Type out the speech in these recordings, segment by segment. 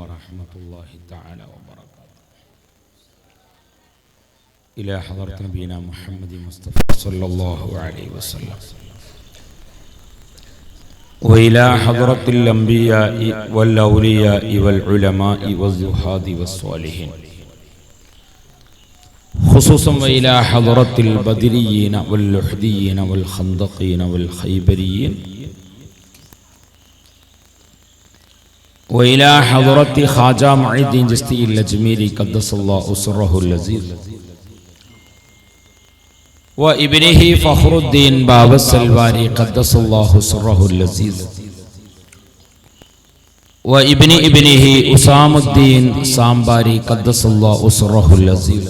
ورحمة الله تعالى وبركاته. إلى حضرة نبينا محمد مصطفى صلى الله عليه وسلم، وإلى حضرة الأنبياء والأولياء والعلماء والزهاد والصالحين، خصوصا وإلى حضرة البدريين واللحديين والخندقين والخيبريين، وإلى حضرة خواجة معين الدين جستي الأجميري قدس الله سره اللذيذ، وابنه فخر الدين باب السلواني قدس الله سره اللذيذ، وابن ابنه أسام الدين سامباري قدس الله سره اللذيذ،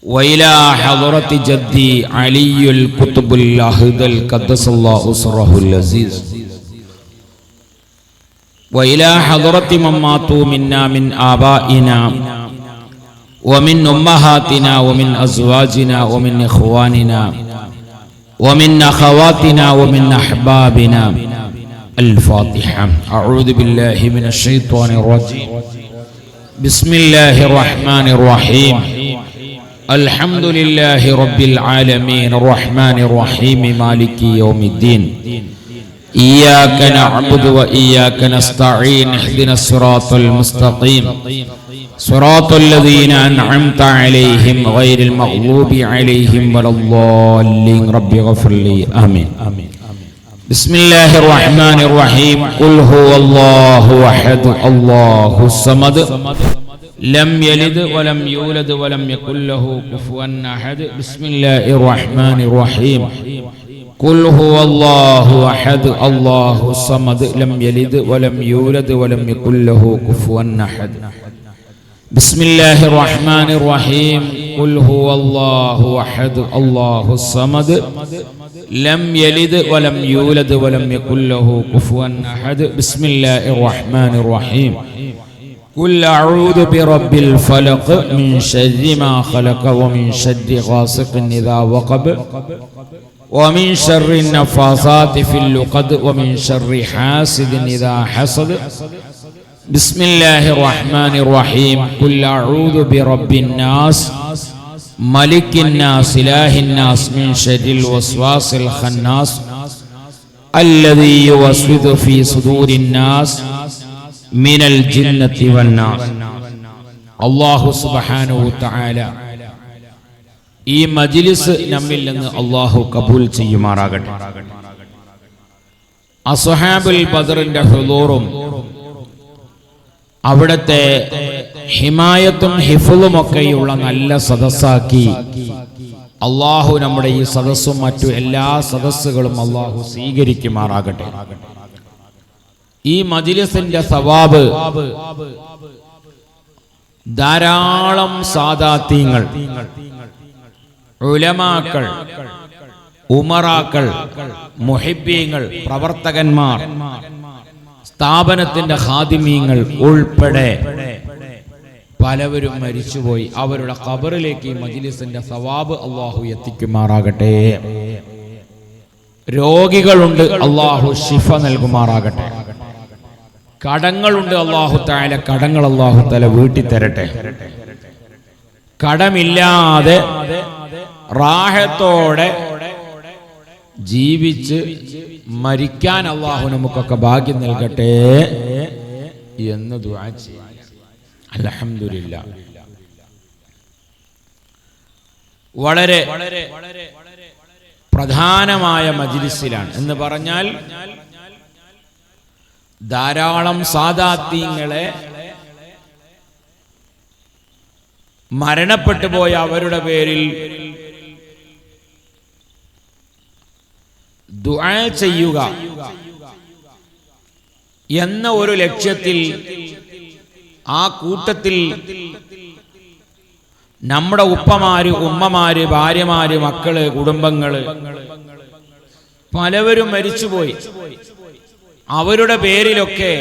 وإلى حضرة جدي علي القطب الأهدل قدس الله سره اللذيذ، وإلى حضرة من ماتوا منا من آبائنا ومن أمهاتنا ومن أزواجنا ومن إخواننا ومن أخواتنا ومن أحبابنا. الفاتحة. أعوذ بالله من الشيطان الرجيم. بسم الله الرحمن الرحيم. الحمد لله رب العالمين الرحمن الرحيم مالك يوم الدين. إياك نعبد وإياك نستعين. اهدنا الصراط المستقيم صراط الذين أنعمت عليهم غير المغضوب عليهم ولا الضالين. رب اغفر لي. آمين. بسم الله الرحمن الرحيم. قل هو الله أحد الله الصمد لم يلد ولم يولد ولم يكن له كفوا أحد. بسم الله الرحمن الرحيم. قل هو الله أحد الله الصمد لم يلد ولم يولد ولم يكن له كفوا أحد. بسم الله الرحمن الرحيم. قل هو الله أحد الله الصمد لم يلد ولم يولد ولم يكن له كفوا أحد. بسم الله الرحمن الرحيم. قل أعوذ برب الفلق من شر ما خلق ومن شر غاسق إذا وقب ومن شر النفاثات في اللقد ومن شر حاسد إذا حسد. بسم الله الرحمن الرحيم. قل أعوذ برب الناس ملك الناس إله الناس من شر الوسواس الخناس الذي يوسوس في صدور الناس من الجنة والناس. الله سبحانه وتعالى ഈ മജ്ലിസ് നമ്മിൽ നിന്ന് അല്ലാഹു കബൂൽ ചെയ്യുമാറാകട്ടെ. അസ്ഹാബുൽ ബദറിന്റെ ഹുളൂറും അവിടുത്തെ ഹിമായത്തും ഹിഫ്ളും ഒക്കെയുള്ള നല്ല സദസ്സാക്കി അല്ലാഹു നമ്മുടെ ഈ സദസ്സും മറ്റു എല്ലാ സദസ്സുകളും അല്ലാഹു സ്വീകരിക്കുമാറാകട്ടെ. ഈ മജ്ലിസിന്റെ സവാബ് ധാരാളം സാദാത്യങ്ങൾ, ഉലമാക്കൾ, ഉമറാക്കൾ, മുഹിബ്ബീങ്ങൾ, പ്രവർത്തകന്മാർ, സ്ഥാപനത്തിന്റെ ഖാദിമീങ്ങൾ ഉൾപ്പെടെ പലവരും മരിച്ചുപോയി. അവരുടെ ഖബറിലേക്ക് ഈ മജ്ലിസിന്റെ സവാബ് അല്ലാഹു എത്തിക്കുമാറാകട്ടെ. രോഗികളുണ്ട്, അല്ലാഹു ശിഫ നൽകുമാറാകട്ടെ. കടങ്ങളുണ്ട്, അല്ലാഹു തആല കടങ്ങൾ അല്ലാഹു തആല വീട്ടി തരട്ടെ. കടമില്ലാതെ റാഹത്തോടെ ജീവിച്ച് മരിക്കാൻ അല്ലാഹു നമുക്കൊക്കെ ഭാഗ്യം നൽകട്ടെ എന്ന് ദുആ ചെയ്യാം. അൽഹംദുലില്ലാഹ്. വളരെ പ്രധാനമായ മജ്ലിസിലാണ് എന്ന് പറഞ്ഞാൽ ധാരാളം സാദാത്യങ്ങളെ മരണപ്പെട്ടു പോയ അവരുടെ പേരിൽ ദുആ ചെയ്യുക എന്ന ഒരു ലക്ഷ്യത്തിൽ ആ കൂട്ടത്തിൽ നമ്മുടെ ഉപ്പമാര്, ഉമ്മമാര്, ഭാര്യമാര്, മക്കള്, കുടുംബങ്ങള് പലവരും മരിച്ചുപോയി. അവരുടെ പേരിലൊക്കെ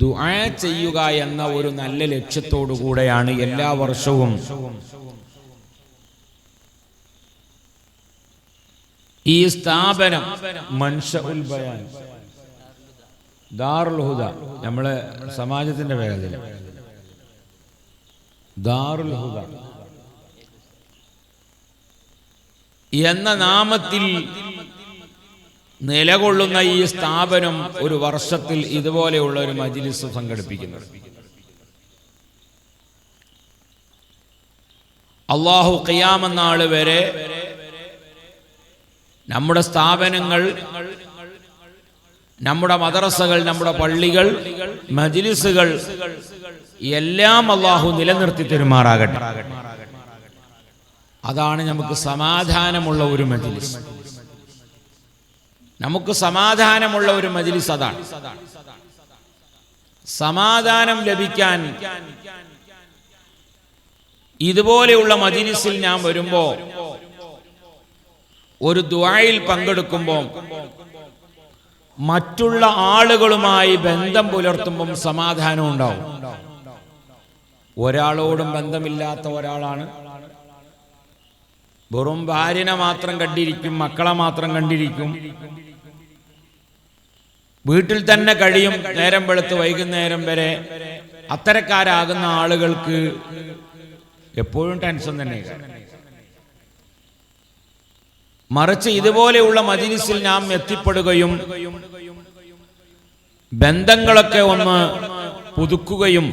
ദുആ ചെയ്യുക എന്ന ഒരു നല്ല ലക്ഷ്യത്തോടു കൂടെയാണ് എല്ലാ വർഷവും ഈ സ്ഥാപനം മൻശഉൽ ബയാൻ ദാറുൽ ഹുദ നമ്മളെ സമാജത്തിന്റെ പേരതിൽ ദാറുൽ ഹുദ എന്ന നാമത്തിൽ നിലകൊള്ളുന്ന ഈ സ്ഥാപനം ഒരു വർഷത്തിൽ ഇതുപോലെയുള്ള ഒരു മജ്‌ലിസ് സംഘടിപ്പിക്കുന്നു. അല്ലാഹു ഖിയാമത്ത് നാൾ വരെ നമ്മുടെ സ്ഥാപനങ്ങൾ, നമ്മുടെ മദ്രസകൾ, നമ്മുടെ പള്ളികൾ, മജ്‌ലിസുകൾ എല്ലാം അല്ലാഹു നിലനിർത്തി തരുമാറാകട്ടെ. അതാണ് നമുക്ക് സമാധാനമുള്ള ഒരു മജ്‌ലിസ്. നമുക്ക് സമാധാനമുള്ള ഒരു മജ്‌ലിസ് അതാണ്. സമാധാനം ലഭിക്കാൻ ഇതുപോലെയുള്ള മജ്‌ലിസിൽ ഞാൻ വരുമ്പോൾ, ഒരു ദുആയിൽ പങ്കെടുക്കുമ്പോൾ, മറ്റുള്ള ആളുകളുമായി ബന്ധം പുലർത്തുമ്പം സമാധാനം ഉണ്ടാവും. ഒരാളോടും ബന്ധമില്ലാത്ത ഒരാളാണ്, വെറും ഭാര്യനെ മാത്രം കണ്ടിരിക്കും, മക്കളെ മാത്രം കണ്ടിരിക്കും, വീട്ടിൽ തന്നെ കഴിയും നേരം വെളുത്ത് വൈകുന്നേരം വരെ. അത്തരക്കാരാകുന്ന ആളുകൾക്ക് എപ്പോഴും ടെൻഷൻ തന്നെ. മറിച്ച് ഇതുപോലെയുള്ള മജ്‌ലിസിൽ നാം എത്തിപ്പെടുകയും ബന്ധങ്ങളൊക്കെ ഒന്ന് പുതുക്കുകയും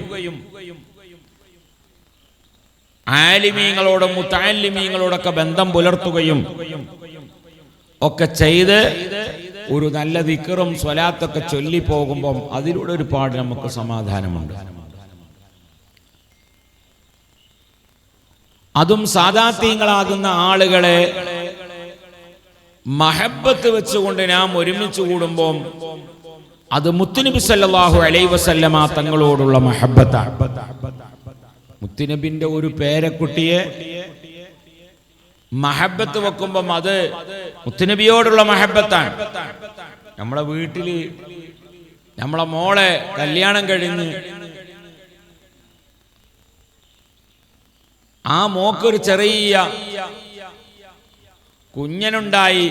ആലിമീങ്ങളോടും മുതഅല്ലിമീങ്ങളോടൊക്കെ ബന്ധം പുലർത്തുകയും ഒക്കെ ചെയ്ത് ഒരു നല്ല ദിക്റും സ്വലാത്തൊക്കെ ചൊല്ലി പോകുമ്പോൾ അതിലൂടെ ഒരുപാട് നമുക്ക് സമാധാനമുണ്ട്. അതും സാദാത്യങ്ങളാകുന്ന ആളുകളെ മഹബ്ബത്ത് വെച്ചുകൊണ്ട് നാം ഒരുമിച്ച് കൂടുമ്പോൾ അത് മുത്തുനബി സല്ലല്ലാഹു അലൈഹി വസല്ലമ തങ്ങളോടുള്ള മഹബ്ബത്താണ്. മുത്തുനബിന്റെ ഒരു പേരക്കുട്ടിയെ മഹബ്ബത്ത് വെക്കുമ്പം അത് മുത്തുനബിയോടുള്ള മഹബ്ബത്താണ്. നമ്മളെ വീട്ടില് നമ്മളെ മോളെ കല്യാണം കഴിഞ്ഞ് ആ മോക്കൊരു ചെറിയ കുഞ്ഞനുണ്ടായി.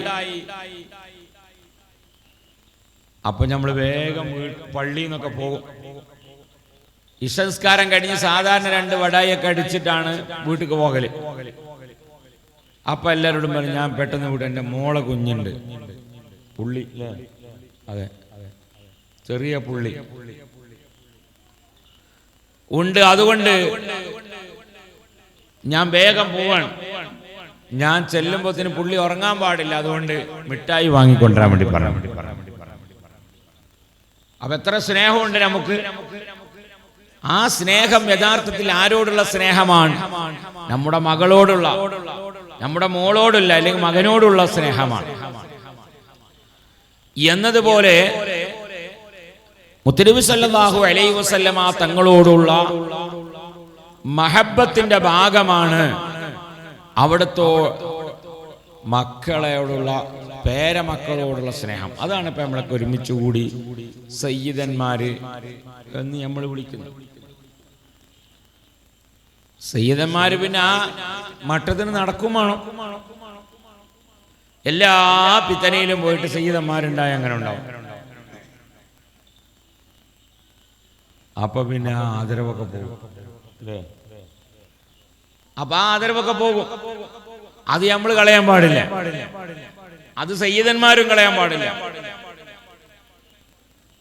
അപ്പൊ നമ്മൾ വേഗം പള്ളിയിൽ നിന്നൊക്കെ പോകും. ഇശനിസ്കാരം കഴിഞ്ഞ് സാധാരണ 2 വടായൊക്കെ അടിച്ചിട്ടാണ് വീട്ടിക്ക് പോകല്. അപ്പൊ എല്ലാവരോടും പറഞ്ഞു, ഞാൻ പെട്ടെന്ന് വിടും, എൻ്റെ മോളെ കുഞ്ഞുണ്ട്, പുള്ളി അല്ലേ, അതെ, ചെറിയ പുള്ളി ഉണ്ട്, അതുകൊണ്ട് ഞാൻ വേഗം പോവാണ്. ഞാൻ ചെല്ലുമ്പോത്തിന് പുള്ളി ഉറങ്ങാൻ പാടില്ല, അതുകൊണ്ട് മിഠായി വാങ്ങിക്കൊണ്ടുവരാൻ വേണ്ടി പറഞ്ഞു. അപ്പൊ എത്ര സ്നേഹമുണ്ട് നമുക്ക്. ആ സ്നേഹം യഥാർത്ഥത്തിൽ ആരോടുള്ള സ്നേഹമാണ്? നമ്മുടെ മകളോടുള്ള, നമ്മുടെ മോളോടുള്ള, അല്ലെങ്കിൽ മകനോടുള്ള സ്നേഹമാണ്. എന്നതുപോലെ മുത്തുനബി സല്ലല്ലാഹു അലൈഹി വസല്ലമ തങ്ങളോടുള്ള മഹബ്ബത്തിന്റെ ഭാഗമാണ് അവിടുത്തെ മക്കളോടുള്ള, പേരമക്കളോടുള്ള സ്നേഹം. അതാണ് ഇപ്പൊ നമ്മളൊക്കെ ഒരുമിച്ച് കൂടി സയ്യിദന്മാര് എന്ന് നമ്മൾ വിളിക്കുന്നത്. സയ്യിദന്മാര് പിന്നെ ആ മട്ടത്തിന് നടക്കും വേണം. എല്ലാ പിത്തനയിലും പോയിട്ട് സയ്യിദന്മാരുണ്ടായി അങ്ങനെ ഉണ്ടാവും. അപ്പൊ പിന്നെ ആ ആദരവൊക്കെ പോകും അല്ലേ? അപ്പൊ ആ ആദരവൊക്കെ പോകും. അത് നമ്മൾ കളയാൻ പാടില്ല. അത് സയ്യിദന്മാരും കളയാൻ പാടില്ല.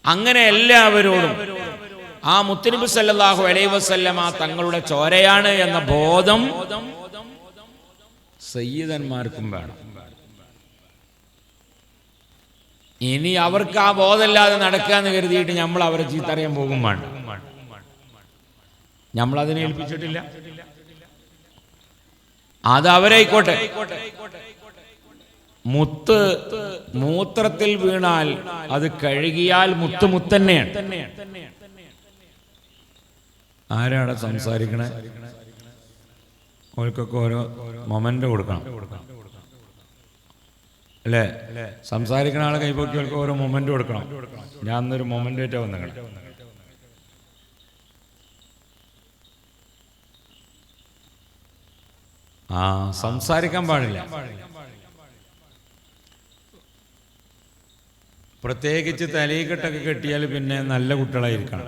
അങ്ങനെ എല്ലാവരോടും ആ മുത്തുനബി സല്ലല്ലാഹു അലൈഹി വസല്ലമ തങ്ങളുടെ ചോരയാണ് എന്ന ബോധം സയ്യിദന്മാർക്കും വേണം. ഇനി അവർക്ക് ആ ബോധമില്ലാതെ നടക്കാന്ന് കരുതിയിട്ട് നമ്മൾ അവരെ ചീത്തറിയാൻ പോകും വേണ്ട. നമ്മൾ അതിനെ ഏൽപ്പിച്ചിട്ടില്ല. അത് അവരായിക്കോട്ടെ. മുത്ത് മൂത്രത്തിൽ വീണാൽ അത് കഴുകിയാൽ മുത്ത് മുത്തന്നെയാണ്. ആരാണ് സംസാരിക്കണേ? അവർക്കൊക്കെ ഓരോ മൊമെന്റ് കൊടുക്കണം അല്ലേ? സംസാരിക്കുന്ന ആളെ കൈപ്പൊക്കിയവർക്ക് ഓരോ മൊമെന്റ് കൊടുക്കണം. ഞാൻ അന്നൊരു മൊമെന്റ് ആയിട്ടാ വന്നത്. സംസാരിക്കാൻ പാടില്ല. പ്രത്യേകിച്ച് തലീക്കെട്ടൊക്കെ കെട്ടിയാൽ പിന്നെ നല്ല കുട്ടികളായിരിക്കണം.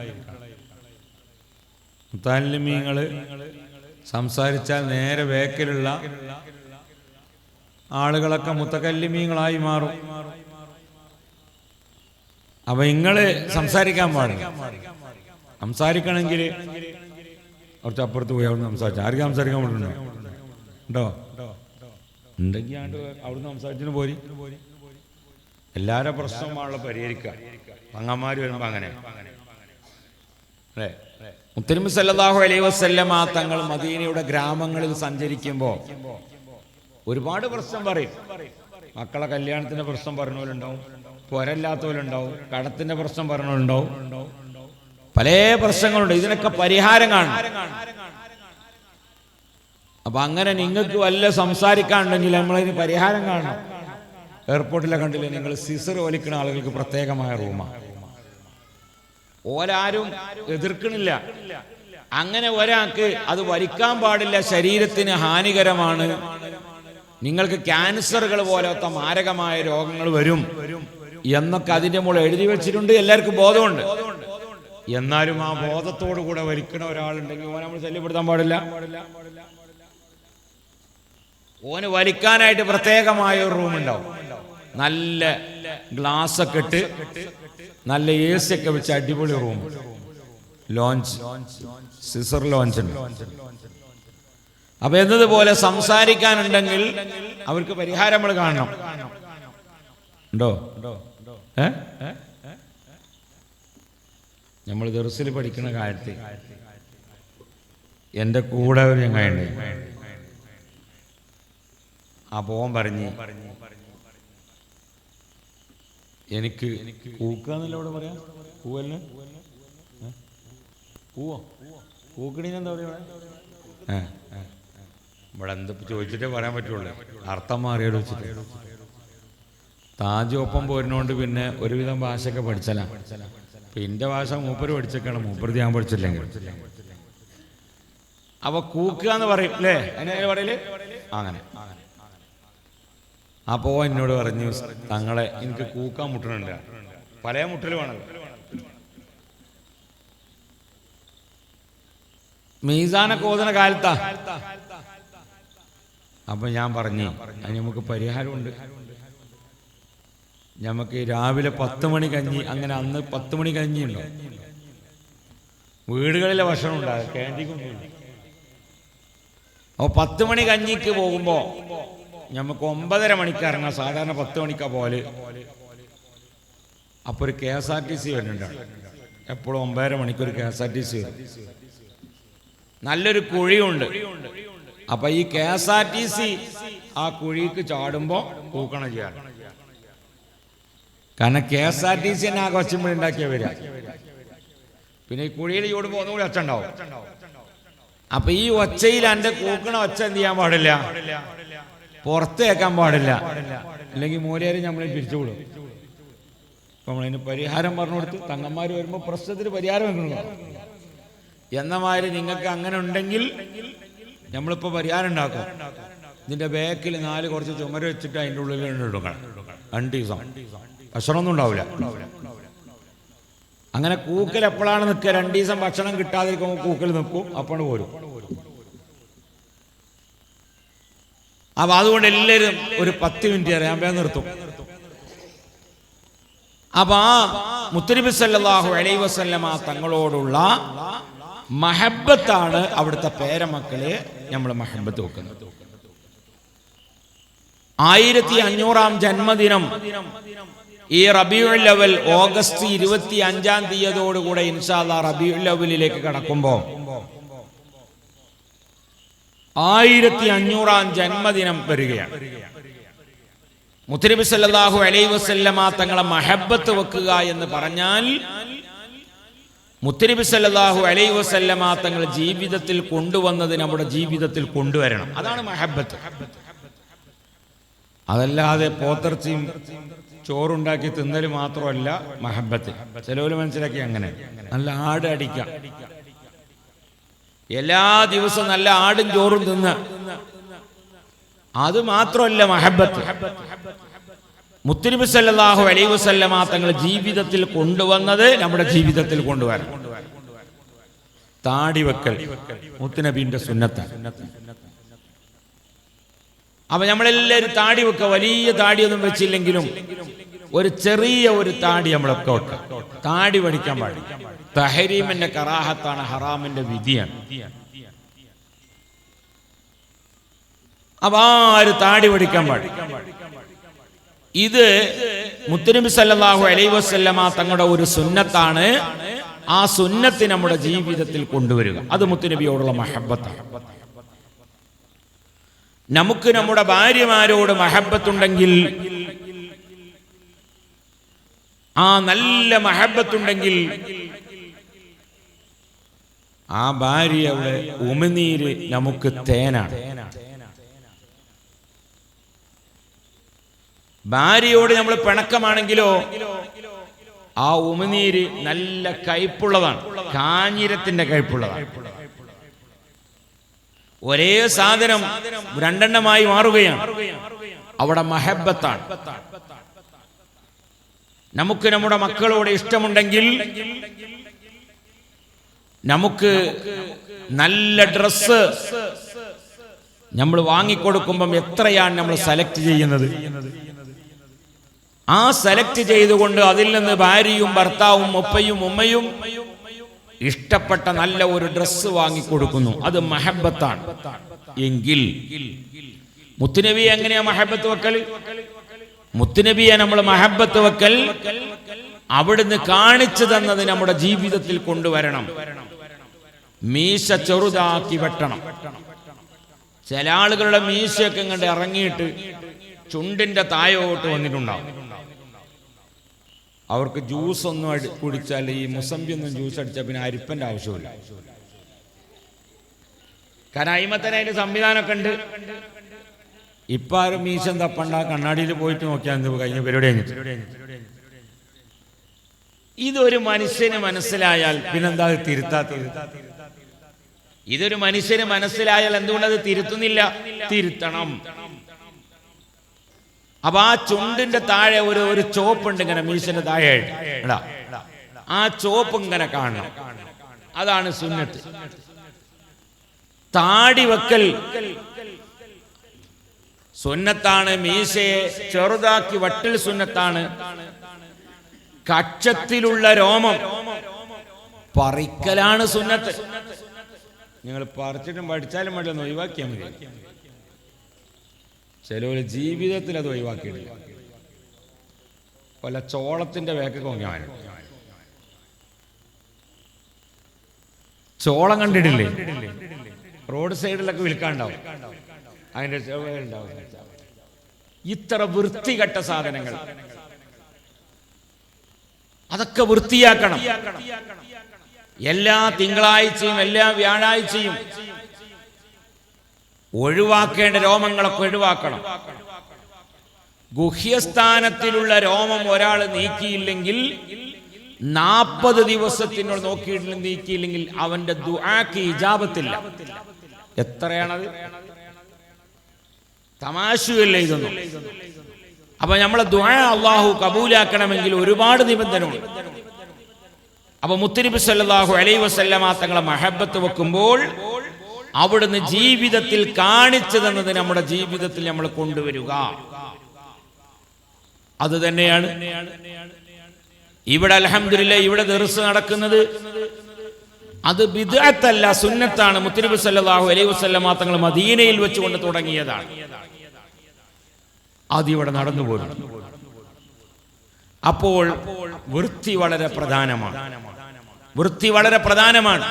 മുത്താലിമീങ്ങൾ സംസാരിച്ചാൽ നേരെ വേക്കിലുള്ള ആളുകളൊക്കെ മുത്തക്കല്ലിമീങ്ങളായി മാറും. അപ്പൊ നിങ്ങള് സംസാരിക്കാൻ പാടില്ല. സംസാരിക്കണമെങ്കിൽ കുറച്ച് അപ്പുറത്ത് പോയി അവിടുന്ന് സംസാരിച്ചു. ആർക്കും സംസാരിക്കാൻ പറ്റുന്നുണ്ടോ? ഉണ്ടോ? ഉണ്ടെങ്കിൽ അവിടുന്ന് സംസാരിച്ചിട്ട് പോരി. എല്ലാവരുടെ പ്രശ്നമാണല്ലോ പരിഹരിക്കുക. പങ്ങന്മാര് വരുമ്പോ അങ്ങനെ അല്ലേ? മുത്തനബി സല്ലല്ലാഹു അലൈഹി വസല്ലമ തങ്ങൾ മദീനയുടെ ഗ്രാമങ്ങളിൽ സഞ്ചരിക്കുമ്പോൾ ഒരുപാട് പ്രശ്നം പറയും. മക്കളെ കല്യാണത്തിന്റെ പ്രശ്നം പറഞ്ഞവരുണ്ടാവും, പൊരല്ലാത്തവരുണ്ടാവും, കടത്തിന്റെ പ്രശ്നം പറഞ്ഞവരുണ്ടാവും, പല പ്രശ്നങ്ങളുണ്ട്. ഇതിനൊക്കെ പരിഹാരം കാണും. അപ്പൊ അങ്ങനെ നിങ്ങൾക്ക് വല്ല സംസാരിക്കാനുണ്ടെങ്കിൽ നമ്മളതിന് പരിഹാരം കാണണം. എയർപോർട്ടിലെ കണ്ടില്ലേ നിങ്ങൾ, സിസർ വലിക്കുന്ന ആളുകൾക്ക് പ്രത്യേകമായ റൂമാണ്. ഓരാരും എതിർക്കണില്ല. അങ്ങനെ ഒരാൾക്ക് അത് വലിക്കാൻ പാടില്ല, ശരീരത്തിന് ഹാനികരമാണ്, നിങ്ങൾക്ക് ക്യാൻസറുകൾ പോലത്തെ മാരകമായ രോഗങ്ങൾ വരും എന്നൊക്കെ അതിന്റെ മുകളിൽ എഴുതി വെച്ചിട്ടുണ്ട്. എല്ലാവർക്കും ബോധമുണ്ട്. എന്നാലും ആ ബോധത്തോടു കൂടെ വലിക്കുന്ന ഒരാളുണ്ടെങ്കിൽ ഓനെ നമ്മൾ ശല്യപ്പെടുത്താൻ പാടില്ല. ഓന് വലിക്കാനായിട്ട് പ്രത്യേകമായ ഒരു റൂം ഉണ്ടാവും. നല്ല ഗ്ലാസ് ഒക്കെ ഇട്ട് നല്ല AC ഒക്കെ വെച്ച് അടിപൊളി റൂം, ലോഞ്ച്, സിസർ ലോഞ്ച് ഉണ്ട്. അപ്പൊ എന്നതുപോലെ സംസാരിക്കാനുണ്ടെങ്കിൽ അവർക്ക് പരിഹാരം നമ്മൾ കാണണം. ഉണ്ടോ? നമ്മൾ ദർസിൽ പഠിക്കുന്ന കാര്യത്തിൽ എൻ്റെ കൂടെ ഒരു ചങ്ങായുണ്ട്. ആ പോവാൻ പറഞ്ഞ് എനിക്ക് കൂക്കാന്നല്ല ഇവിടെ പറയാ, പൂവല്ല പൂവോ, പൂക്കണീനെന്താ പറയാ? ഇവിടെ എന്താ ചോദിച്ചിട്ടേ പറയാൻ പറ്റുള്ളൂ, അർത്ഥം മാറിയാലോ വെച്ചിട്ട്. താജ് ഒപ്പം പോരുന്നോണ്ട് പിന്നെ ഒരുവിധം ഭാഷയൊക്കെ പഠിച്ചലാ. ഇപ്പൊ എന്റെ ഭാഷ മൂപ്പര് പഠിച്ചേക്കാണ്, മൂപ്പര് ഞാൻ പഠിച്ചില്ലെങ്കിൽ. അപ്പൊ കൂക്കുക എന്ന് പറയും അല്ലേ, എങ്ങനെ പറയല്? അങ്ങനെ. അപ്പോ എന്നോട് പറഞ്ഞു, തങ്ങളെ എനിക്ക് കൂക്കാൻ മുട്ടണുണ്ട്, പല മുട്ടല് വേണല്ലോ. മീസാനൊക്കെ ഓതുന്ന കാലത്താ. അപ്പൊ ഞാൻ പറഞ്ഞു അതിന് നമുക്ക് പരിഹാരമുണ്ട്. നമുക്ക് രാവിലെ 10 മണി കഞ്ഞി, അങ്ങനെ അന്ന് 10 മണി കഞ്ഞി ഉണ്ടോ, വീടുകളിലെ ഭക്ഷണം ഉണ്ടാകും, ക്യാൻറ്റീനൊന്നും. അപ്പോൾ 10 മണി കഞ്ഞിക്ക് പോകുമ്പോ നമുക്ക് 9:30 മണിക്ക് ഇറങ്ങാം. സാധാരണ 10 മണിക്കാ പോലെ. അപ്പൊ ഒരു KSRTC വരുന്നുണ്ട്. എപ്പോഴും 9:30 മണിക്ക് ഒരു KSRTC വരും. നല്ലൊരു കുഴിയുണ്ട്. അപ്പൊ ഈ KSRTC ആ കുഴിക്ക് ചാടുമ്പോ പൂക്കണം ചെയ്യാൻ. കാരണം KSRTC തന്നെ ആ കൊച്ചുമ്പഴി ഉണ്ടാക്കിയ വരിക. പിന്നെ ഈ കുഴിയിൽ ചൂടുമ്പോ ഒന്നുകൂടി ഒച്ച ഉണ്ടാവും. അപ്പൊ ഈ ഒച്ചയിൽ എൻ്റെ കൂക്കണ ഒച്ച എന്ത് ചെയ്യാൻ പാടില്ല, പുറത്ത് കേൾക്കാൻ പാടില്ല. അല്ലെങ്കിൽ മൂലയേര് നമ്മളെ പിരിച്ചുവിടും. അപ്പൊ നമ്മളതിന് പരിഹാരം പറഞ്ഞു കൊടുത്ത് തങ്ങന്മാർ വരുമ്പോ പ്രശ്നത്തിന് പരിഹാരം വെക്കണം. എന്ന മാതിരി നിങ്ങൾക്ക് അങ്ങനെ ഉണ്ടെങ്കിൽ നമ്മളിപ്പോ പരിഹാരം ഉണ്ടാക്കും. ഇതിന്റെ ബാക്കിൽ 4 കുറച്ച് ചുമര് വെച്ചിട്ട് അതിൻ്റെ ഉള്ളിൽ ഇടണം 2 ദിവസം. ഭക്ഷണമൊന്നും ഉണ്ടാവില്ല. അങ്ങനെ കൂക്കൽ എപ്പോഴാണ് നിൽക്കുക? 2 ദിവസം ഭക്ഷണം കിട്ടാതിരിക്കുമ്പോൾ കൂക്കൽ നിൽക്കും, അപ്പോൾ പോരും. അപ്പൊ അതുകൊണ്ട് എല്ലാവരും ഒരു 10 മിനിറ്റ് അറിയാൻ വേഗം നിർത്തും. അപ്പൊ ആ മുത്തനബി സല്ലല്ലാഹു അലൈഹി വസല്ലമ തങ്ങളോടുള്ള മഹബത്താണ് അവിടുത്തെ പേരമക്കളെ നമ്മൾ മഹബത്ത് വെക്കുന്നത്. 1500-ാം ജന്മദിനം ഈ റബീഉൽ അവൽ ഓഗസ്റ്റ് 25-ാം തീയതിയോടുകൂടെ ഇൻഷാ അല്ലാഹ് റബീഉൽ അവലിലേക്ക് കടക്കുമ്പോൾ 1500-ാം ജന്മദിനം വരികയാണ്. മുത്തനബി സല്ലല്ലാഹു അലൈഹി വസല്ലമ തങ്ങളെ മഹബത്ത് വെക്കുക എന്ന് പറഞ്ഞാൽ മുത്തനബി സല്ലല്ലാഹു അലൈഹി വസല്ലമ തങ്ങൾ ജീവിതത്തിൽ കൊണ്ടുവന്നത് നമ്മുടെ ജീവിതത്തിൽ കൊണ്ടുവരണം. അതാണ് മഹബത്ത്. അതല്ലാതെ പോത്തിറച്ചിയും ചോറുണ്ടാക്കി തിന്നൽ മാത്രമല്ല മഹബത്ത്. ചിലവര് മനസ്സിലാക്കി അങ്ങനെ നല്ല ആട് അടിക്കാം, എല്ലാ ദിവസവും നല്ല ആടും ചോറും തിന്ന്, അത് മാത്രമല്ല മഹബത്ത്. മുത്തുനബി സല്ലല്ലാഹു അലൈഹി വസല്ലമ തങ്ങൾ ജീവിതത്തിൽ കൊണ്ടുവന്നത് നമ്മുടെ ജീവിതത്തിൽ കൊണ്ടുവരണം. താടി വെക്കൽ മുത്തുനബിന്റെ സുന്നത്താണ്. അപ്പൊ നമ്മളെല്ലാവരും താടി വെക്കുക. വലിയ താടിയൊന്നും വെച്ചില്ലെങ്കിലും ഒരു ചെറിയ ഒരു താടി നമ്മളൊക്കെ വെക്കുക. താടി പഠിക്കാൻ പാടില്ല. തഹരീമിന്റെ കറാഹത്താണ്, ഹറാമിന്റെ വിധിയാണ്. അപ്പൊ ആരും താടി പഠിക്കാൻ പാടില്ല. ഇത് മുത്തുനബി സല്ലല്ലാഹു അലൈഹി വസല്ലമ തങ്ങളുടെ ഒരു സുന്നത്താണ്. ആ സുന്നത്ത് നമ്മുടെ ജീവിതത്തിൽ കൊണ്ടുവരിക, അത് മുത്തുനബിയോടുള്ള മഹബ്ബത്താണ്. നമുക്ക് നമ്മുടെ ഭാര്യമാരോട് മഹബ്ബത്തുണ്ടെങ്കിൽ, ആ നല്ല മഹബ്ബത്തുണ്ടെങ്കിൽ ആ ഭാര്യയുടെ ഉമിനീര് നമുക്ക് തേനാണ്. ഭാര്യയോട് നമ്മൾ പിണക്കമാണെങ്കിലോ ആ ഉമിനീര് നല്ല കയ്പുള്ളതാണ്, കാഞ്ഞിരത്തിന്റെ കയ്പുള്ളതാണ്. ഒരേ സാധനം രണ്ടെണ്ണമായി മാറുകയാണ്. അവിടെ മഹബ്ബത്താണ്. നമുക്ക് നമ്മുടെ മക്കളോട് ഇഷ്ടമുണ്ടെങ്കിൽ നമുക്ക് നല്ല ഡ്രസ്സ് നമ്മൾ വാങ്ങിക്കൊടുക്കുമ്പം എത്രയാണ് നമ്മൾ സെലക്ട് ചെയ്യുന്നത്? ആ സെലക്ട് ചെയ്തുകൊണ്ട് അതിൽ നിന്ന് ഭാര്യയും ഭർത്താവും ഉപ്പയും ഉമ്മയും ഇഷ്ടപ്പെട്ട നല്ല ഒരു ഡ്രസ്സ് വാങ്ങിക്കൊടുക്കുന്നു. അത് മഹബ്ബത്താണ്. എങ്കിൽ മുത്തുനബിയെ എങ്ങനെയാ മഹബ്ബത്ത് വെക്കൽ? മുത്തുനബിയെ നമ്മൾ മഹബ്ബത്ത് വെക്കൽ അവിടുന്ന് കാണിച്ചു തന്നത് നമ്മുടെ ജീവിതത്തിൽ കൊണ്ടുവരണം. മീശ ചെറുതാക്കി വെട്ടണം. ചില ആളുകളുടെ മീശയൊക്കെ ഇങ്ങോട്ട് ഇറങ്ങിയിട്ട് ചുണ്ടിന്റെ തായോട്ട് വന്നിട്ടുണ്ടാവും. അവർക്ക് ജ്യൂസ് ഒന്നും കുടിച്ചാൽ, ഈ മുസമ്പി ഒന്നും ജ്യൂസ് അടിച്ചാൽ പിന്നെ അരിപ്പന്റെ ആവശ്യമില്ല. കാരണം അയിമത്തന്നെ അതിന്റെ സംവിധാനമൊക്കെ ഉണ്ട്. ഇപ്പൊ ആരും മീശം തപ്പണ്ട, കണ്ണാടിയിൽ പോയിട്ട് നോക്കിയാൽ എന്ത് കഴിഞ്ഞ പരിപാടി കഴിഞ്ഞിട്ട്. ഇതൊരു മനുഷ്യന് മനസ്സിലായാൽ പിന്നെന്താ തിരുത്താത്തത്? ഇതൊരു മനുഷ്യന് മനസ്സിലായാൽ എന്തുകൊണ്ടത് തിരുത്തുന്നില്ല? തിരുത്തണം. അപ്പൊ ആ ചുണ്ടിന്റെ താഴെ ഒരു ചോപ്പുണ്ട്, ഇങ്ങനെ മീശന്റെ താഴെ. ആ ചോപ്പ് ഇങ്ങനെ കാണണം. അതാണ് സുന്നത്ത്. താടി വെക്കൽ സുന്നത്താണ്. മീശയെ ചെറുതാക്കി വട്ടൽ സുന്നത്താണ്. കക്ഷത്തിലുള്ള രോമം പറിക്കലാണ് സുന്നത്ത്. നിങ്ങൾ പറിച്ചിട്ടും പഠിച്ചാലും വേണ്ടി ഒന്ന് ഒഴിവാക്കിയാൽ മതി. ചിലവര് ജീവിതത്തിൽ അത് ഒഴിവാക്കിയിട്ടില്ല. പല ചോളത്തിന്റെ വേക്കൊക്കെ നോക്കിയാൽ ചോളം കണ്ടിട്ടില്ലേ? റോഡ് സൈഡിലൊക്കെ വിൽക്കാണ്ടാവും, അതിന്റെ ഉണ്ടാവും. ഇത്ര വൃത്തികെട്ട സാധനങ്ങൾ അതൊക്കെ വൃത്തിയാക്കണം. എല്ലാ തിങ്കളാഴ്ചയും എല്ലാ വ്യാഴാഴ്ചയും ഒഴിവാക്കേണ്ട രോമങ്ങളൊക്കെ ഒഴിവാക്കണം. ഗുഹ്യസ്ഥാനത്തിലുള്ള രോമം ഒരാൾ നീക്കിയില്ലെങ്കിൽ, 40 ദിവസത്തിനോട് നോക്കിയിട്ട് നീക്കിയില്ലെങ്കിൽ അവന്റെ ദുആക്ക് ഇജാബത്തില്ല. എത്രയാണത്? തമാശയല്ലേ ഇതൊന്നും. അപ്പൊ നമ്മളെ ദുആ അല്ലാഹു കബൂലാക്കണമെങ്കിൽ ഒരുപാട് നിബന്ധനകളുണ്ട്. അപ്പൊ മുത്തുനബി സല്ലല്ലാഹു അലൈഹി വസല്ലമ തങ്ങളെ മഹബ്ബത്ത് വെക്കുമ്പോൾ അവിടുന്ന് ജീവിതത്തിൽ കാണിച്ചു തന്നത് നമ്മുടെ ജീവിതത്തിൽ നമ്മൾ കൊണ്ടുവരിക. അത് തന്നെയാണ് ഇവിടെ അൽഹംദുലില്ലാഹ് ഇവിടെ ദർസ് നടക്കുന്നത്. അത് ബിദ്അത്തല്ല, സുന്നത്താണ്. മുത്തുനബി സല്ലല്ലാഹു അലൈഹി വസല്ലമ തങ്ങൾ മദീനയിൽ വെച്ചുകൊണ്ട് തുടങ്ങിയതാണ്. അതിവിടെ നടന്നു പോകുന്നു. അപ്പോൾ വൃത്തി വളരെ പ്രധാനമാണ്. വൃത്തി വളരെ പ്രധാനമാണ്.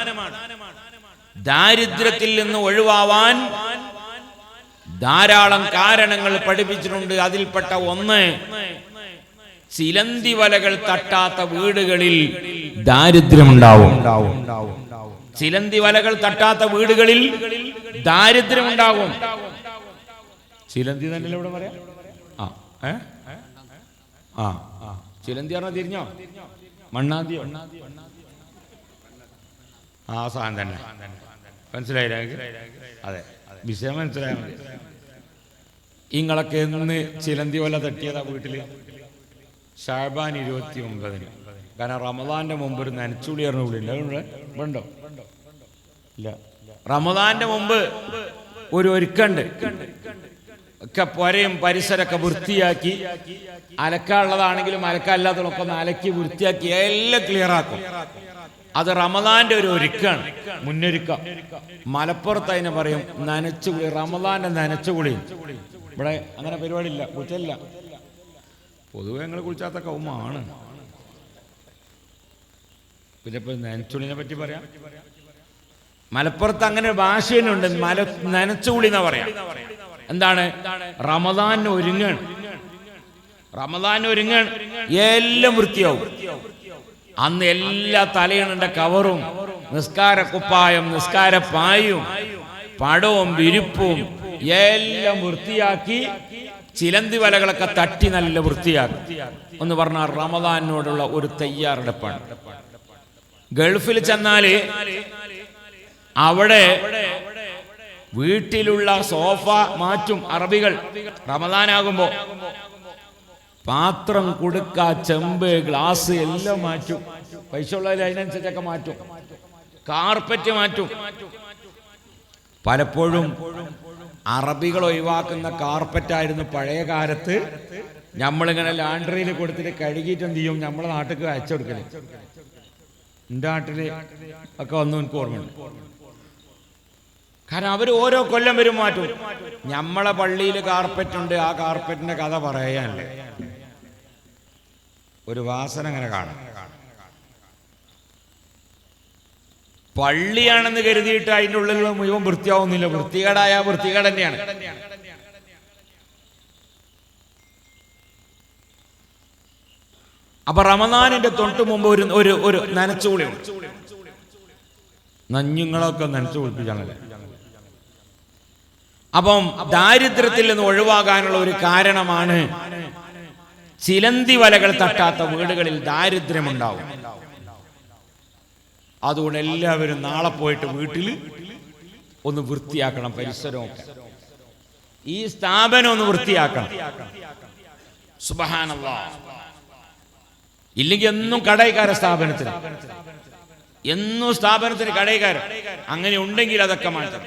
ദാരിദ്ര്യത്തിൽ നിന്ന് ഒഴിവാവാൻ ധാരാളം കാരണങ്ങൾ പഠിപ്പിച്ചിട്ടുണ്ട്. അതിൽപ്പെട്ട ഒന്ന്, ചിലന്തി വലകൾ തട്ടാത്ത വീടുകളിൽ ദാരിദ്ര്യമുണ്ടാവും. ചിലന്തി വലകൾ തട്ടാത്ത വീടുകളിൽ ദാരിദ്ര്യമുണ്ടാകും. ചിലന്തി തന്നെ ഇവിടെ പറയാം. ചിലന്തി പറഞ്ഞാൽ തിരിഞ്ഞോ? മണ്ണാന്തിയോ? ആ സാധനം തന്നെ. മനസ്സിലായില്ല? അതെ, വിഷയം മനസ്സിലായാൽ മതി. ഇങ്ങളൊക്കെ എന്ന് ചിലന്തി വല തട്ടിയതാ വീട്ടില്? ഷാബാൻ 29. കാരണം റമദാന്റെ മുമ്പ് ഒരു നനച്ചുളി പറഞ്ഞ വിളി ഉണ്ടോ? ഇല്ല. റമദാന്റെ മുമ്പ് ഒരു ഒരുക്കണ്ട്. ഒക്കെ പൊരയും പരിസരമൊക്കെ വൃത്തിയാക്കി, അലക്കാനുള്ളതാണെങ്കിലും അലക്കല്ലാത്തതൊക്കെ ഒന്ന് അലക്കി വൃത്തിയാക്കി എല്ലാം ക്ലിയർ ആക്കും. അത് റമദാന്റെ ഒരു ഒരുക്കാണ്, മുന്നൊരുക്കം. മലപ്പുറത്ത് അതിനെ പറയും നനച്ചുകുളി, റമദാന്റെ നനച്ചുകുളി. ഇവിടെ അങ്ങനെ പരിപാടിയില്ല, കുളിച്ചില്ല. പൊതുവെ ഞങ്ങൾ കുളിച്ചാത്ത കൗമാണ്. പിന്നെ ഇപ്പൊ നനച്ചുളിനെ പറ്റി പറയാം. മലപ്പുറത്ത് അങ്ങനെ ഒരു ഭാഷ തന്നെ ഉണ്ട്, നനച്ചുകുളി എന്നാ പറയാം. എന്താണ്? റമദാന് ഒരുങ്ങാണ്, റമദാന് ഒരുങ്ങാണ്, എല്ലാം വൃത്തിയാവും. അന്ന് എല്ലാ തലയണന്റെ കവറും നിസ്കാര കുപ്പായം, നിസ്കാര പായും, പടവും വിരിപ്പും എല്ലാം വൃത്തിയാക്കി ചിലന്തി വലകളൊക്കെ തട്ടി നല്ല വൃത്തിയാക്കി. എന്ന് പറഞ്ഞാൽ റമദാനോടുള്ള ഒരു തയ്യാറെടുപ്പാണ്. ഗൾഫിൽ ചെന്നാല് അവിടെ വീട്ടിലുള്ള സോഫ മാറ്റും അറബികൾ. റമദാനാകുമ്പോ പാത്രം, കുടുക്ക, ചെമ്പ്, ഗ്ലാസ് എല്ലാം മാറ്റും. പൈസ ഉള്ളതിൽ അതിനനുസരിച്ചൊക്കെ മാറ്റും. കാർപ്പറ്റ് മാറ്റും. പലപ്പോഴും അറബികൾ ഒഴിവാക്കുന്ന കാർപ്പറ്റായിരുന്നു പഴയ കാലത്ത് നമ്മളിങ്ങനെ ലാൻഡറിയിൽ കൊടുത്തിട്ട് കഴുകിയിട്ട് എന്ത് ചെയ്യും, നമ്മളെ നാട്ടിലേക്ക് അയച്ചു കൊടുക്കല്. എൻ്റെ നാട്ടില് ഒക്കെ വന്നു എനിക്ക് ഓർമ്മയുണ്ട്. കാരണം അവർ ഓരോ കൊല്ലം വരും മാറ്റും. നമ്മളെ പള്ളിയിൽ കാർപ്പറ്റ് ഉണ്ട്, ആ കാർപ്പറ്റിന്റെ കഥ പറയാനല്ലേ. ഒരു വാസന അങ്ങനെ കാണാം. പള്ളിയാണെന്ന് കരുതിയിട്ട് അതിൻ്റെ ഉള്ളിൽ മുഴുവൻ വൃത്തിയാവുന്നില്ല. വൃത്തികേടായ വൃത്തികേട് തന്നെയാണ്. അപ്പൊ റമദാനിന്റെ തൊട്ട് മുമ്പ് ഒരു നനച്ചുകുളിയുണ്ട്. നഞ്ഞുങ്ങളൊക്കെ നനച്ചു കുളിപ്പിച്ചാണല്ലേ. അപ്പം ദാരിദ്ര്യത്തിൽ നിന്ന് ഒഴിവാകാനുള്ള ഒരു കാരണമാണ് ചിലന്തി വലകൾ തട്ടാത്ത വീടുകളിൽ ദാരിദ്ര്യമുണ്ടാവും. അതുകൊണ്ട് എല്ലാവരും നാളെ പോയിട്ട് വീട്ടിൽ ഒന്ന് വൃത്തിയാക്കണം, പരിസരമൊക്കെ. ഈ സ്ഥാപനം ഒന്ന് വൃത്തിയാക്കണം. സുബ്ഹാനല്ലാഹ്. ഇല്ലെങ്കിൽ എന്നും കടയിക്കാര സ്ഥാപനത്തിന്, എന്നും സ്ഥാപനത്തിന് കടയിക്കാരൻ. അങ്ങനെ ഉണ്ടെങ്കിൽ അതൊക്കെ മാറ്റണം.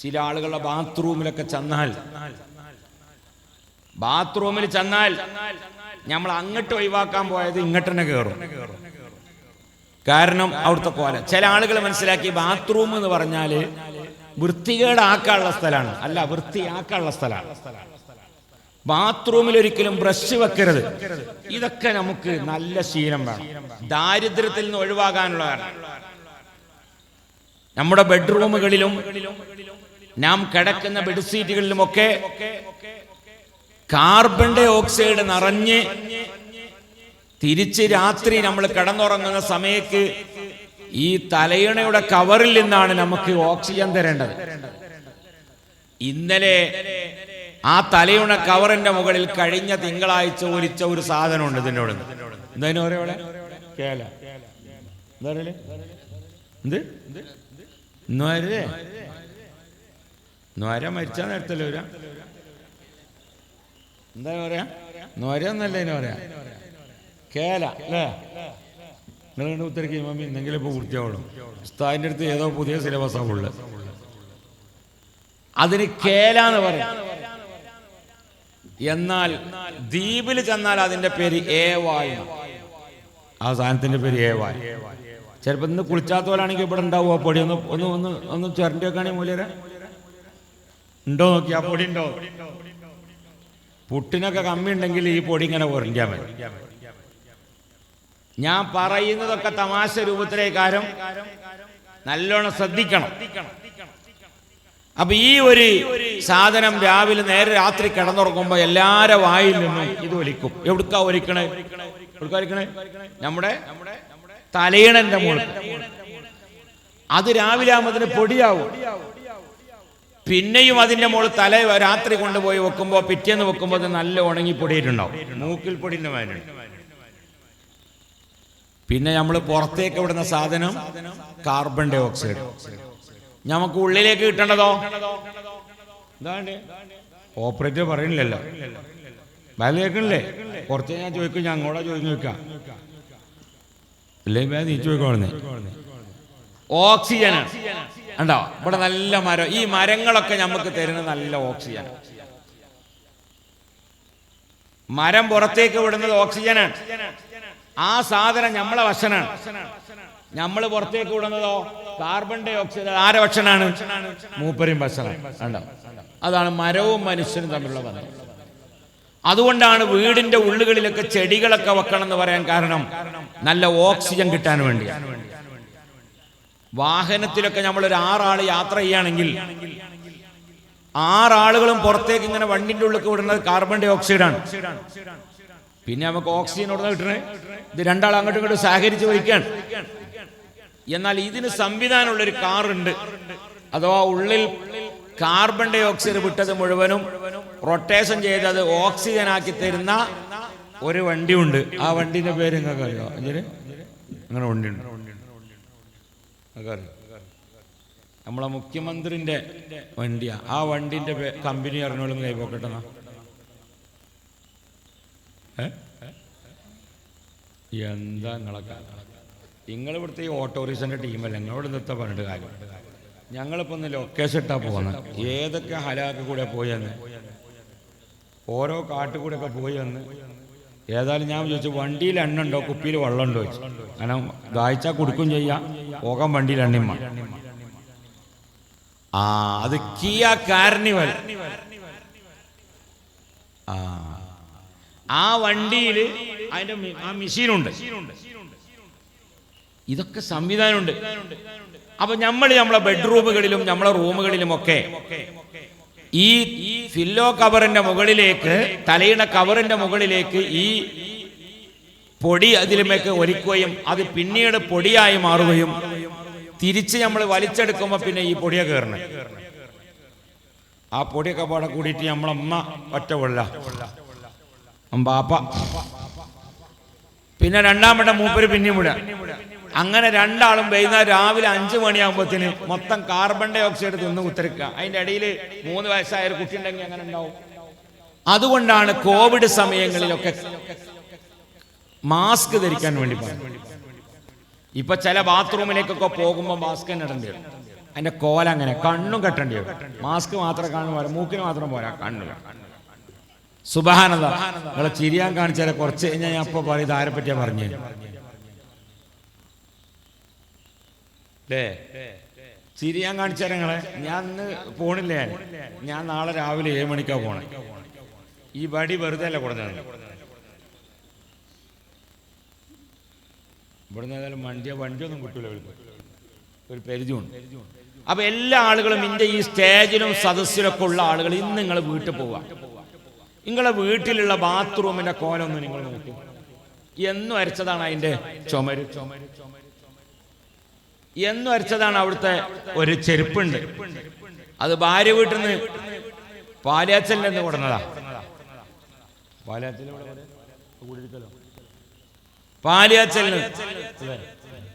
ചില ആളുകളുടെ ബാത്റൂമിലൊക്കെ ചെന്നാൽ നമ്മൾ അങ്ങോട്ട് ഒഴിവാക്കാൻ പോയത് ഇങ്ങോട്ട് തന്നെ കയറും. കാരണം അവിടുത്തെ പോലെ ചില ആളുകൾ മനസ്സിലാക്കി ബാത്റൂം എന്ന് പറഞ്ഞാല് വൃത്തികേടാക്കാനുള്ള സ്ഥലമാണ്. അല്ല, വൃത്തിയാക്കാനുള്ള സ്ഥലമാണ്. ബാത്റൂമിൽ ഒരിക്കലും ബ്രഷ് വെക്കരുത്. ഇതൊക്കെ നമുക്ക് നല്ല ശീലം വേണം. ദാരിദ്ര്യത്തിൽ നിന്ന് ഒഴിവാകാനുള്ളതാണ്. നമ്മുടെ ബെഡ്റൂമുകളിലും നാം കിടക്കുന്ന ബെഡ്ഷീറ്റുകളിലുമൊക്കെ കാർബൺ ഡൈ ഓക്സൈഡ് നിറഞ്ഞ് തിരിച്ച് രാത്രി നമ്മൾ കിടന്നുറങ്ങുന്ന സമയത്ത് ഈ തലയിണയുടെ കവറിൽ നിന്നാണ് നമുക്ക് ഓക്സിജൻ തരേണ്ടത്. ഇന്നലെ ആ തലയിണ കവറിന്റെ മുകളിൽ കഴിഞ്ഞ തിങ്കളാഴ്ച ഒലിച്ച ഒരു സാധനമുണ്ട്. ഇതിനോട് എന്താ പറയാ? കേല. എന്താ പറയല്? എന്ത് നോരേ? നോര മരിച്ചാ നേരത്തല്ലേ വരാ? എന്താ പറയാ? നോരന്നല്ല ഇതിന് പറയാ, കേല അല്ലേ? നിങ്ങളുടെ ഉത്തരക്ക് മമ്മി എന്തെങ്കിലും ഇപ്പൊ വൃത്തിയാവുള്ളൂ. ഉസ്താദിന്റെ അടുത്ത് ഏതോ പുതിയ സിലബസാണ് ഉള്ളത്. അതിന് കേല എന്ന് പറയും. എന്നാൽ ദ്വീപിൽ ചെന്നാൽ അതിന്റെ പേര് ഏവായ്. ആ സാധനത്തിന്റെ പേര് ഏവായ്. ചിലപ്പോ ഇന്ന് കുളിച്ചാത്ത പോലാണെങ്കിൽ ഇവിടെ ഉണ്ടാവും ആ പൊടി. ഒന്ന് ചിരണ്ടി വെക്കാണെങ്കിൽ മൂലര ഉണ്ടോ നോക്കി, ആ പൊടി ഉണ്ടോ? പുട്ടിനൊക്കെ കമ്മി ഉണ്ടെങ്കിൽ ഈ പൊടി ഇങ്ങനെ കുറഞ്ഞാൽ മതി. ഞാൻ പറയുന്നതൊക്കെ തമാശ രൂപത്തിലേക്കാരും നല്ലോണം ശ്രദ്ധിക്കണം. അപ്പൊ ഈ ഒരു സാധനം രാവിലെ നേരെ രാത്രി കിടന്നുറങ്ങുമ്പോ എല്ലാരെ വായിൽ നിന്നും ഇത് ഒലിക്കും. എവിടുക്കാ ഒലിക്കണേ? നമ്മുടെ തലയിണന്റെ മുകളിൽ. അത് രാവിലെ ആകുമ്പോ പൊടിയാവും. പിന്നെയും അതിന്റെ മുകളിൽ തല രാത്രി കൊണ്ടുപോയി വെക്കുമ്പോ പിറ്റേന്ന് വെക്കുമ്പോ അത് നല്ല ഉണങ്ങി പൊടിയിട്ടുണ്ടാവും. മൂക്കിൽ പൊടിന്റെ മാതിരി. പിന്നെ നമ്മൾ പുറത്തേക്ക് വിടുന്ന സാധനം കാർബൺ ഡൈ ഓക്സൈഡ്. നമുക്ക് ഉള്ളിലേക്ക് കിട്ടേണ്ടതോ എന്താണ് ഓപ്പറേറ്റർ പറയണില്ലല്ലോ, ബാഗ് കേൾക്കണില്ലേ? കുറച്ച് ഞാൻ ചോദിക്കും, ഞാൻ അങ്ങോട്ടാ ചോദിച്ചു നോക്കാം, അല്ലേ ബാഗ് നീ ചോദിക്കോളുന്നേ. ഓക്സിജനാണ് ഉണ്ടോ ഇവിടെ? നല്ല മരം, ഈ മരങ്ങളൊക്കെ നമുക്ക് തരുന്നത് നല്ല ഓക്സിജൻ. മരം പുറത്തേക്ക് വിടുന്നത് ഓക്സിജനാണ്. ആ സാധനം നമ്മളെ ഭക്ഷണമാണ്. നമ്മൾ പുറത്തേക്ക് വിടുന്നതോ കാർബൺ ഡൈ ഓക്സൈഡ്. ആരെ ഭക്ഷണമാണ്? മൂപ്പരും ഭക്ഷണം. ഉണ്ടോ? അതാണ് മരവും മനുഷ്യനും തമ്മിലുള്ള ബന്ധം. അതുകൊണ്ടാണ് വീടിന്റെ ഉള്ളുകളിലൊക്കെ ചെടികളൊക്കെ വെക്കണം എന്ന് പറയാൻ കാരണം നല്ല ഓക്സിജൻ കിട്ടാൻ വേണ്ടി. വാഹനത്തിലൊക്കെ നമ്മൾ ഒരു 6 ആള് യാത്ര ചെയ്യുകയാണെങ്കിൽ 6 ആളുകളും പുറത്തേക്ക് ഇങ്ങനെ വണ്ടിന്റെ ഉള്ളിൽ വിടുന്നത് കാർബൺ ഡൈ ഓക്സൈഡാണ്. പിന്നെ നമുക്ക് ഓക്സിജൻ ഉടനെ കിട്ടണേ ഇത് 2 ആൾ അങ്ങോട്ടും ഇങ്ങോട്ടും സഹകരിച്ച് വഹിക്കുകയാണ്. എന്നാൽ ഇതിന് സംവിധാനമുള്ളൊരു കാറുണ്ട്, അഥവാ ഉള്ളിൽ കാർബൺ ഡൈ ഓക്സൈഡ് വിട്ടത് മുഴുവനും റൊട്ടേഷൻ ചെയ്ത് അത് ഓക്സിജൻ ആക്കി തരുന്ന ഒരു വണ്ടിയുണ്ട്. ആ വണ്ടിന്റെ പേര് നിങ്ങൾക്ക് അറിയോ? അങ്ങനെ വണ്ടിയുണ്ട്, നമ്മളെ മുഖ്യമന്ത്രിന്റെ വണ്ടിയാ. ആ വണ്ടിന്റെ കമ്പനി അറിഞ്ഞോളും കൈപോക്കട്ടെ. എന്താ നിങ്ങളൊക്കെ? നിങ്ങൾ ഇവിടുത്തെ ഈ ഓട്ടോറിക്ഷൻ്റെ ടീമല്ല, നിങ്ങളോട് നിർത്താൻ പറഞ്ഞിട്ട് കാര്യം. ഞങ്ങളിപ്പോൾ ഒന്ന് ലൊക്കേഷൻ ഇട്ടാ പോകുന്നത്. ഏതൊക്കെ ഹലാക്ക് കൂടെ പോയി എന്ന്, ഓരോ കാട്ടുകൂടെയൊക്കെ പോയി വന്ന്. ഏതായാലും ഞാൻ ചോദിച്ചു, വണ്ടിയിൽ എണ്ണ ഉണ്ടോ, കുപ്പിയിൽ വെള്ളം ഉണ്ടോ ചോദിച്ചു. കാരണം ദാഹിച്ചാൽ കൊടുക്കും ചെയ്യാം, പോകാൻ വണ്ടിയിൽ എണ്ണയും. അത് കിയ കാർണിവൽ. ആ വണ്ടിയിൽ അതിന്റെ ആ മെഷീനുണ്ട്. ഇതൊക്കെ സംവിധാനമുണ്ട്. അപ്പൊ നമ്മളെ ബെഡ്റൂമുകളിലും നമ്മളെ റൂമുകളിലും ഒക്കെ ഈ ഫില്ലോ കവറിന്റെ മുകളിലേക്ക്, തലയിണ കവറിന്റെ മുകളിലേക്ക് ഈ പൊടി അതിലുമൊക്കെ ഒരുക്കുകയും അത് പിന്നീട് പൊടിയായി മാറുകയും തിരിച്ച് നമ്മൾ വലിച്ചെടുക്കുമ്പോൾ പിന്നെ ഈ പൊടിയൊക്കെ കയറണം. ആ പൊടിയൊക്കെ പാടെ കൂടിയിട്ട് നമ്മളമ്മ ഒറ്റ കൊള്ള ബാപ്പ, പിന്നെ 2ാമത്തെ മൂപ്പര് പിന്നെയും വിടുക. അങ്ങനെ 2 ആളും വൈകുന്നേരം രാവിലെ 5 മണിയാകുമ്പോഴത്തേന് മൊത്തം കാർബൺ ഡൈ ഓക്സൈഡ് തിന്ന് ഉത്തരക്കുക. അതിൻ്റെ ഇടയിൽ 3 വയസ്സായ ഒരു കുട്ടി ഉണ്ടെങ്കിൽ അങ്ങനെ ഉണ്ടാവും. അതുകൊണ്ടാണ് കോവിഡ് സമയങ്ങളിലൊക്കെ മാസ്ക് ധരിക്കാൻ വേണ്ടി പറഞ്ഞു. ഇപ്പൊ ചില ബാത്റൂമിലേക്കൊക്കെ പോകുമ്പോൾ മാസ്ക് തന്നെ ഇടേണ്ടി വരും. അതിന്റെ കോല അങ്ങനെ കണ്ണും കെട്ടേണ്ടി വരും. മാസ്ക് മാത്രം കാണും പോരാ, മൂക്കിന് മാത്രം പോരാ, കണ്ണു. സുബ്ഹാനല്ലാഹ്, നിങ്ങളെ ചിരിയാൻ കാണിച്ചാൽ കുറച്ച് കഴിഞ്ഞാൽ ഞാൻ അപ്പൊ പറയും ആരെ പറ്റിയാ പറഞ്ഞു അല്ലേ? ചിരിയാൻ കാണിച്ചാൽ നിങ്ങളെ ഞാൻ ഇന്ന് പോണില്ലേ, ഞാൻ നാളെ രാവിലെ 7 മണിക്കാ പോണേ. ഈ വടി വെറുതെ അല്ല കൊടുത്തത്. ഇവിടുന്ന് ഏതായാലും വണ്ടിയൊന്നും കിട്ടൂല, ഒരു പരിചയമുണ്ട്. അപ്പൊ എല്ലാ ആളുകളും ഇന്റെ ഈ സ്റ്റേജിലും സദസ്സിലൊക്കെ ഉള്ള ആളുകൾ ഇന്ന് നിങ്ങൾ വീട്ടിൽ പോവാ, നിങ്ങളെ വീട്ടിലുള്ള ബാത്റൂമിന്റെ കോലൊന്നും നിങ്ങൾ നോക്കൂ. എന്നും അരച്ചതാണ് അതിന്റെ ചുമര്, എന്നും അരച്ചതാണ് അവിടുത്തെ ഒരു ചെരുപ്പുണ്ട്. അത് ഭാര്യ വീട്ടിൽ നിന്ന് പാലിയാച്ചലിൽ നിന്ന് കൊടുന്നതാ. പാലിയാച്ചലിന്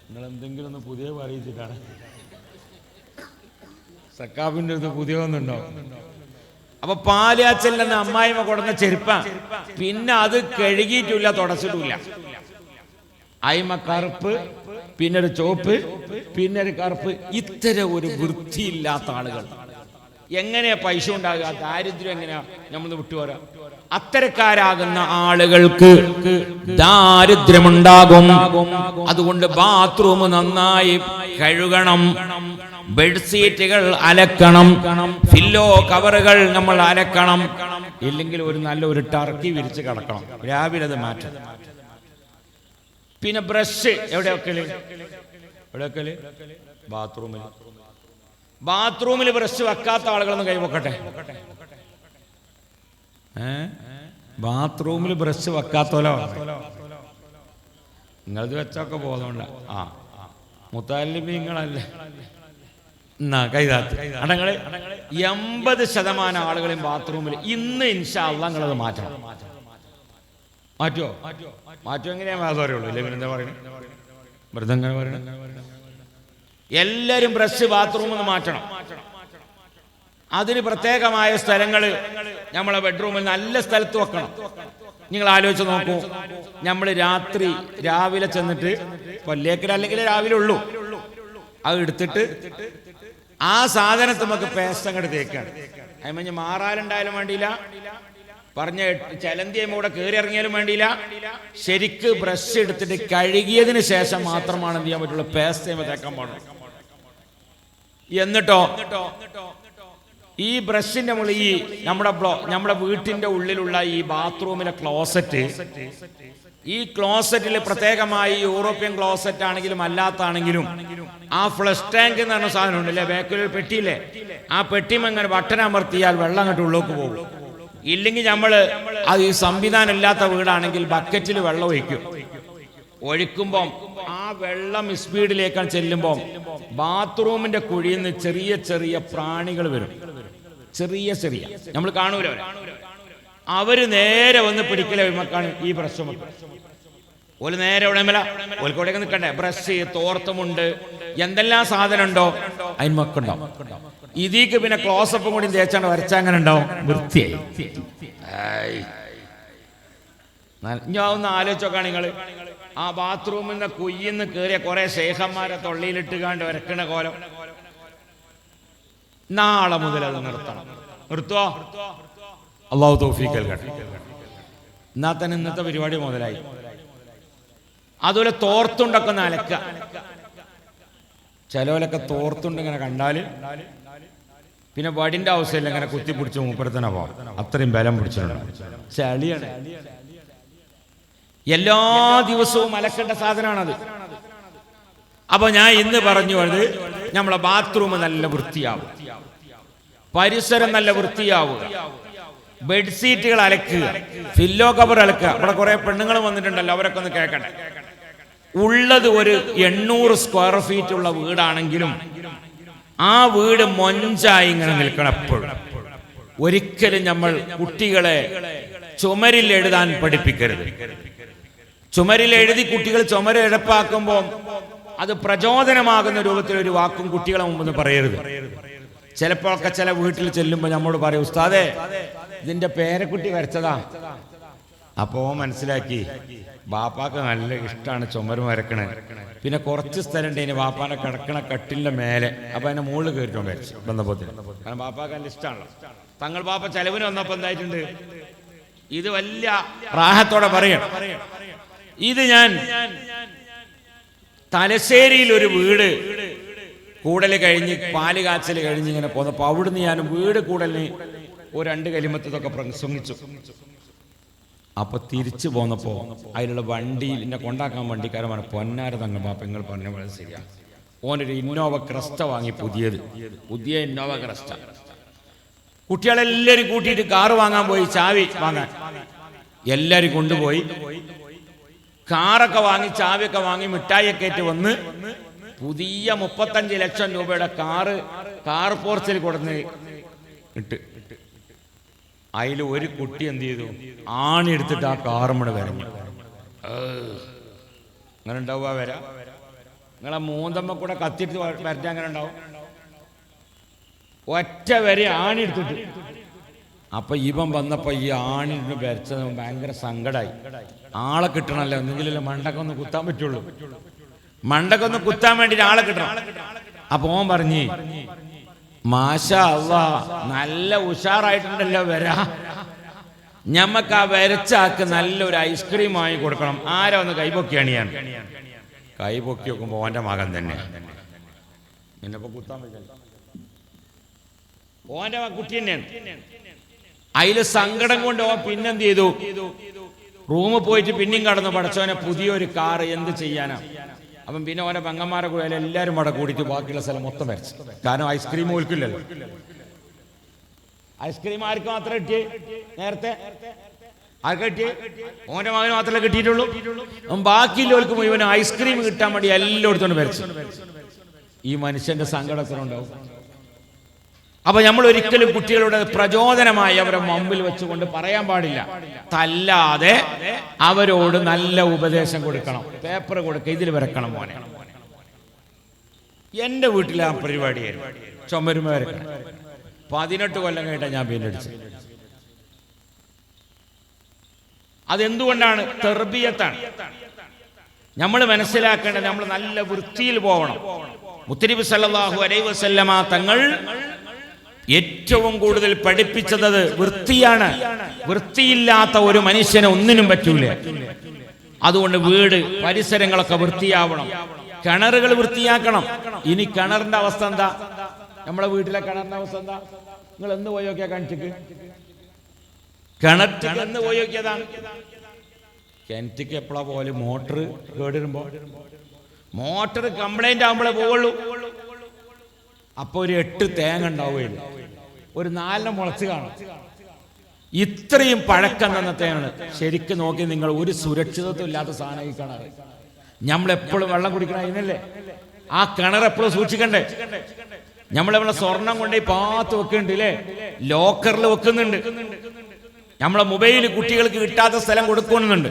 നിങ്ങൾ എന്തെങ്കിലും ഒന്ന് പുതിയ അറിയിച്ചിട്ടാണ്. സക്കാഫിന്റെ അടുത്ത് പുതിയ ഒന്നുണ്ടോ? അപ്പൊ പാലിയാച്ചലിൽ നിന്ന് അമ്മായിമ്മ കൊടുന്ന ചെരുപ്പ. പിന്നെ അത് കഴുകിയിട്ടില്ല, തുടച്ചിട്ടില്ല. അയിമ കറുപ്പ്, പിന്നെ ഒരു ചോപ്പ്, പിന്നെ ഒരു കറുപ്പ്. ഇത്തരം ഒരു വൃത്തിയില്ലാത്ത ആളുകൾ എങ്ങനെയാ പൈസ ഉണ്ടാകുക? ദാരിദ്ര്യം എങ്ങനെയാ നമ്മൾ വിട്ടുപോരാ? അത്തരക്കാരാകുന്ന ആളുകൾക്ക് ദാരിദ്ര്യമുണ്ടാകും. അതുകൊണ്ട് ബാത്റൂം നന്നായി കഴുകണം, ബെഡ്ഷീറ്റുകൾ അലക്കണം, ഫില്ലോ കവറുകൾ നമ്മൾ അലക്കണം. ഇല്ലെങ്കിൽ ഒരു നല്ലൊരു ടർക്കി വിരിച്ച് കിടക്കണം, രാവിലെ അത് മാറ്റം. പിന്നെ ബ്രഷ് എവിടെ വെക്കല്? ബാത്റൂമിൽ ബ്രഷ് വെക്കാത്ത ആളുകളൊന്നും കൈവക്കട്ടെ. ബാത്റൂമിൽ ബ്രഷ് വെക്കാത്തോലോ? നിങ്ങളത് വെച്ചൊക്കെ പോകുന്നുണ്ട്. മുത്താലിബീങ്ങളല്ലേ എന്നാ കൈതാത്ത് അടങ്ങള്. 80% ആളുകളെയും ബാത്റൂമിൽ ഇന്ന് ഇൻഷാ അല്ലാഹ് നിങ്ങളത് മാറ്റണം. മാറ്റുമോ എങ്ങനെയാ മാതാറുള്ളൂ? ഇല്ലേ എന്താ പറയുന്നത്? വെറുതെ എങ്ങനെ പറയണം? എല്ലാരും ബ്രഷ് ബാത്റൂമിൽ നിന്ന് മാറ്റണം. അതിന് പ്രത്യേകമായ സ്ഥലങ്ങൾ നമ്മളെ ബെഡ്റൂമിൽ നല്ല സ്ഥലത്ത് വെക്കണം. നിങ്ങൾ ആലോചിച്ച് നോക്കൂ, നമ്മൾ രാവിലെ ചെന്നിട്ട് പല്ലേക്കൽ അല്ലെങ്കിൽ രാവിലെ ഉള്ളൂ, അത് എടുത്തിട്ട് ആ സാധനത്തിൽ നമുക്ക് പേസ്റ്റ് അങ്ങോട്ട് തേക്കാണ്. അതിന് മാറാലുണ്ടായാലും വേണ്ടിയില്ല, പറഞ്ഞ ചലന്തിയും കൂടെ കയറി ഇറങ്ങിയാലും വേണ്ടിയില്ല. ശരിക്ക് ബ്രഷ് എടുത്തിട്ട് കഴുകിയതിന് ശേഷം മാത്രമാണ് എന്ത് ചെയ്യാൻ പറ്റുള്ളൂ, പേസ്റ്റ് തേക്കാൻ പാടുള്ളൂ. എന്നിട്ടോ ഈ ബ്രഷിന്റെ മുകളിൽ ഈ നമ്മുടെ വീട്ടിന്റെ ഉള്ളിലുള്ള ഈ ബാത്റൂമിലെ ക്ലോസറ്റ്, ഈ ക്ലോസറ്റിൽ പ്രത്യേകമായി യൂറോപ്യൻ ക്ലോസറ്റ് ആണെങ്കിലും അല്ലാത്താണെങ്കിലും ആ ഫ്ലഷ് ടാങ്ക് എന്ന് പറഞ്ഞ സാധനം ഉണ്ടല്ലേ, ബാക്കിലൊരു പെട്ടിയില്ലേ, ആ പെട്ടിമങ്ങനെ ബട്ടൺ അമർത്തിയാൽ വെള്ളം അങ്ങോട്ട് ഉള്ളിലേക്ക് പോകും. ഇല്ലെങ്കിൽ അത് ഈ സംവിധാനം ഇല്ലാത്ത വീടാണെങ്കിൽ ബക്കറ്റിൽ വെള്ളം ഒഴിക്കുമ്പം ആ വെള്ളം സ്പീഡിലേക്കാണ് ചെല്ലുമ്പം ബാത്റൂമിന്റെ കുഴിയിൽ നിന്ന് ചെറിയ ചെറിയ പ്രാണികൾ വരും. ചെറിയ നമ്മൾ കാണൂല, അവര് നേരെ വന്ന് പിടിക്കല വിമക്കാണ് ഈ ബ്രഷ്. ഒരു നേരെ ഓൽക്കോടെ നിൽക്കണ്ടേ, ബ്രഷ്, തോർത്തുമുണ്ട്, എന്തെല്ലാം സാധനം ഉണ്ടോ അതിന് മക്കുണ്ടാവും. ഇതിക്ക് പിന്നെ ക്ലോസപ്പും കൂടി തേച്ചാണ്ട് വരച്ചങ്ങനെ ഉണ്ടാവും, വൃത്തിയായി. ഞാൻ ഒന്ന് ആലോചിച്ചോക്കാണ് നിങ്ങൾ, ആ ബാത്റൂമിൽ നിന്ന് കുയ്യിന്ന് കയറിയ കുറെ ശേഖന്മാരെ തൊള്ളിയിലിട്ട് കാണ്ട് വരക്കണ കോലം. നാളെ മുതൽ അത് നിർത്തുവോ? അല്ലാഹു തൗഫീഖ് നൽകട്ടെ. എന്നാ തന്നെ ഇന്നത്തെ പരിപാടി മുതലായി. അതുപോലെ തോർത്തുണ്ടൊക്കെ ഒന്ന് അലക്ക. ചിലവരൊക്കെ തോർത്തുണ്ട് ഇങ്ങനെ കണ്ടാല് പിന്നെ വടിന്റെ അവസ്ഥയിൽ ഇങ്ങനെ കുത്തിപ്പിടിച്ച് മൂപ്പരത്തന്നെ പോവാം, അത്രയും ബലം പിടിച്ചിട്ടുണ്ട്. ചളിയാണ്, എല്ലാ ദിവസവും അലക്കേണ്ട സാധനമാണത്. അപ്പൊ ഞാൻ ഇന്ന് പറഞ്ഞു, അത് നമ്മളെ ബാത്റൂം നല്ല വൃത്തിയാവും, പരിസരം നല്ല വൃത്തിയാവുക, ബെഡ്ഷീറ്റുകൾ അലക്കുക, ഫില്ലോ കവർ അലക്കുക. ഇവിടെ കുറെ പെണ്ണുങ്ങൾ വന്നിട്ടുണ്ടല്ലോ, അവരൊക്കെ ഒന്ന് കേൾക്കട്ടെ. ഉള്ളത് ഒരു 800 സ്ക്വയർ ഫീറ്റ് ഉള്ള വീടാണെങ്കിലും ആ വീട് മൊഞ്ചായി ഇങ്ങനെ നിൽക്കണം എപ്പോഴും. ഒരിക്കലും നമ്മൾ കുട്ടികളെ ചുമരിൽ എഴുതാൻ പഠിപ്പിക്കരുത്. ചുമരിൽ എഴുതി കുട്ടികൾ ചുമര എഴുപ്പാക്കുമ്പോൾ അത് പ്രചോദനമാകുന്ന രൂപത്തിൽ ഒരു വാക്കും കുട്ടികളെ മുമ്പ് പറയരുത്. ചിലപ്പോഴൊക്കെ ചില വീട്ടിൽ ചെല്ലുമ്പോൾ നമ്മോട് പറയും, ഉസ്താദേ ഇതിന്റെ പേരക്കുട്ടി വരച്ചതാ. അപ്പോ മനസ്സിലാക്കി ബാപ്പാക്ക് നല്ല ഇഷ്ടമാണ് ചുമരും വരക്കണേ. പിന്നെ കുറച്ച് സ്ഥലം ഉണ്ട് ഇനി ബാപ്പാനെ കിടക്കണ കട്ടിലിന്റെ മേലെ, അപ്പൊ അതിന്റെ മുകളിൽ കയറിട്ടോ വരച്ചു ബന്ധപ്പത്തിന്. കാരണം ബാപ്പാക്ക് നല്ല ഇഷ്ടമാണല്ലോ. തങ്ങൾ ബാപ്പ ചെലവിന് വന്നപ്പോ എന്തായിട്ടുണ്ട്, ഇത് വലിയ റാഹത്തോടെ പറയണം. ഇത് ഞാൻ തലശ്ശേരിയിൽ ഒരു വീട് കൂടൽ കഴിഞ്ഞ് പാല് കാച്ചൽ കഴിഞ്ഞ് ഇങ്ങനെ പോന്നപ്പോ അവിടുന്ന് ഞാൻ വീട് കൂടലിന് ഒരു 2 കലിമത്തൊക്കെ പ്രസംഗിച്ചു. അപ്പൊ തിരിച്ചു പോന്നപ്പോ അതിലുള്ള വണ്ടിയിൽ എന്നെ കൊണ്ടാക്കാൻ വണ്ടിക്കാരൻ പൊന്നാര തങ്ങൾ ബാപ്പ നിങ്ങൾ പറഞ്ഞ പോലെ ശരിയാ, ഓനൊരു ഇന്നോവ ക്രസ്റ്റ വാങ്ങി, പുതിയ ഇന്നോവ ക്രസ്റ്റ. കുട്ടികളെല്ലാരും കൂട്ടിയിട്ട് കാറ് വാങ്ങാൻ പോയി, ചാവി വാങ്ങാൻ എല്ലാരും കൊണ്ടുപോയി. കാറൊക്കെ വാങ്ങി, ചാവിയൊക്കെ വാങ്ങി, മിഠായിയൊക്കെ ആയിട്ട് വന്ന് പുതിയ 35 ലക്ഷം രൂപയുടെ കാർ പോർച്ചിൽ കൊടുന്ന് ഇട്ട്. അതിൽ ഒരു കുട്ടി എന്ത് ചെയ്തു, ആണി എടുത്തിട്ട് ആ കാറുമ്മടെ വരഞ്ഞു. അങ്ങനെ ഉണ്ടാവുക വര? നിങ്ങളെ മൂന്തമ്മ കൂടെ കത്തിട്ട് വരഞ്ഞ അങ്ങനെ ഉണ്ടാവും? ഒറ്റ വരെ ആണി എടുത്തിട്ട്. അപ്പൊ ഇവൻ വന്നപ്പോ ഈ ആണി വരച്ചത് ഭയങ്കര സങ്കടമായി. ആളെ കിട്ടണല്ലോ, എന്തെങ്കിലും മണ്ടക്കൊന്ന് കുത്താൻ പറ്റുള്ളൂ. മണ്ടക്കൊന്ന് കുത്താൻ വേണ്ടിട്ട് ആളെ കിട്ടണം. അപ്പൊ ഓൻ പറഞ്ഞ്, മാഷാ അല്ലാ നല്ല ഉഷാറായിട്ടുണ്ടല്ലോ വരാ, ഞമ്മക്ക് ആ വരച്ചാക്ക് നല്ലൊരു ഐസ്ക്രീം വാങ്ങി കൊടുക്കണം. ആരാ ഒന്ന് കൈപൊക്കിയാണ് ഞാൻ. കൈപൊക്കി നോക്കുമ്പോ ഓന്റെ മകൻ തന്നെ. നിന്നെപ്പോ കുത്താൻ പറ്റില്ല, ഓന്റെ കുട്ടി തന്നെയാണ്. അതില് സങ്കടം കൊണ്ട് ഓൻ പിന്നെന്ത് ചെയ്തു, റൂമിൽ പോയിട്ട് പിന്നെയും കടന്നു, പഠിച്ചവനെ പുതിയൊരു കാറ് എന്ത് ചെയ്യാനാ. അപ്പം പിന്നെ ഓനെ പെങ്ങന്മാരെ കൂടെ എല്ലാവരും അവിടെ കൂടിയിട്ട് ബാക്കിയുള്ള സ്ഥലം മൊത്തം വരച്ചു. കാരണം ഐസ്ക്രീം ഒൽക്കില്ലല്ലോ. ഐസ്ക്രീം ആർക്ക് മാത്രമേ കിട്ടിയേ? നേരത്തെ ആർക്ക് കിട്ടിയേ? ഓന്റെ മകന് മാത്രമേ കിട്ടിയിട്ടുള്ളൂ. ബാക്കിയുള്ളവർക്ക് മുഴുവൻ ഐസ്ക്രീം കിട്ടാൻ വേണ്ടി എല്ലായിടത്തോണ്ട് വരച്ചു. ഈ മനുഷ്യന്റെ സങ്കടത്തിനുണ്ടാവും. അപ്പൊ നമ്മൾ ഒരിക്കലും കുട്ടികളുടെ പ്രചോദനമായി അവരെ മുമ്പിൽ വെച്ചുകൊണ്ട് പറയാൻ പാടില്ല. തല്ലാതെ അവരോട് നല്ല ഉപദേശം കൊടുക്കണം. പേപ്പർ കൊടുക്കുക, ഇതിൽ വരക്കണം മോനെ. എന്റെ വീട്ടിലെ ആ പരിപാടിയായിരുന്നു, ചുമരുമ വരക്കണം. 18 കൊല്ലം കഴിഞ്ഞാൽ ഞാൻ പെയിന്റ് അടിച്ചു. അതെന്തുകൊണ്ടാണ്? തർബിയത്താണ്. നമ്മൾ മനസ്സിലാക്കേണ്ടത് നമ്മൾ നല്ല വൃത്തിയിൽ പോകണം. മുത്തനബി സല്ലല്ലാഹു അലൈഹി വസല്ലമ തങ്ങൾ ഏറ്റവും കൂടുതൽ പഠിപ്പിച്ചത് വൃത്തിയാണ്. വൃത്തിയില്ലാത്ത ഒരു മനുഷ്യനെ ഒന്നിനും പറ്റൂല. അതുകൊണ്ട് വീട് പരിസരങ്ങളൊക്കെ വൃത്തിയാവണം. കിണറുകൾ വൃത്തിയാക്കണം. ഇനി കിണറിന്റെ അവസ്ഥ എന്താ? നമ്മളെ വീട്ടിലെ കിണറിന്റെ അവസ്ഥ എന്താ? നിങ്ങൾ എന്ന് പോയി നോക്കിയാ കാണിച്ചിട്ട് കിണറ്റിൽ എന്ന് പോയി നോക്കിയതാണ്. കിണറ്റിക്ക് എപ്പോഴാ പോലെ മോട്ടർ കേടിരുമ്പോ മോട്ടർ കംപ്ലൈന്റ് ആകുമ്പോഴേ പോവുള്ളൂ. അപ്പൊ ഒരു 8 തേങ്ങ ഉണ്ടാവുകയില്ല, ഒരു 4 മുളച്ച് കാണും. ഇത്രയും പഴക്കം തന്നത്തെയാണ്. ശരിക്കും നോക്കി നിങ്ങൾ ഒരു സുരക്ഷിതത്വം ഇല്ലാത്ത സാധനം ഈ കിണർ. നമ്മളെപ്പോഴും വെള്ളം കുടിക്കണ അതിനല്ലേ? ആ കിണർ എപ്പോഴും സൂക്ഷിക്കണ്ടേ? നമ്മളെവിടെ സ്വർണം കൊണ്ടുപോയി പാത്ത് വെക്കുന്നുണ്ട് അല്ലേ? ലോക്കറിൽ വെക്കുന്നുണ്ട്. നമ്മളെ മൊബൈൽ കുട്ടികൾക്ക് കിട്ടാത്ത സ്ഥലം കൊടുക്കുന്നുണ്ട്.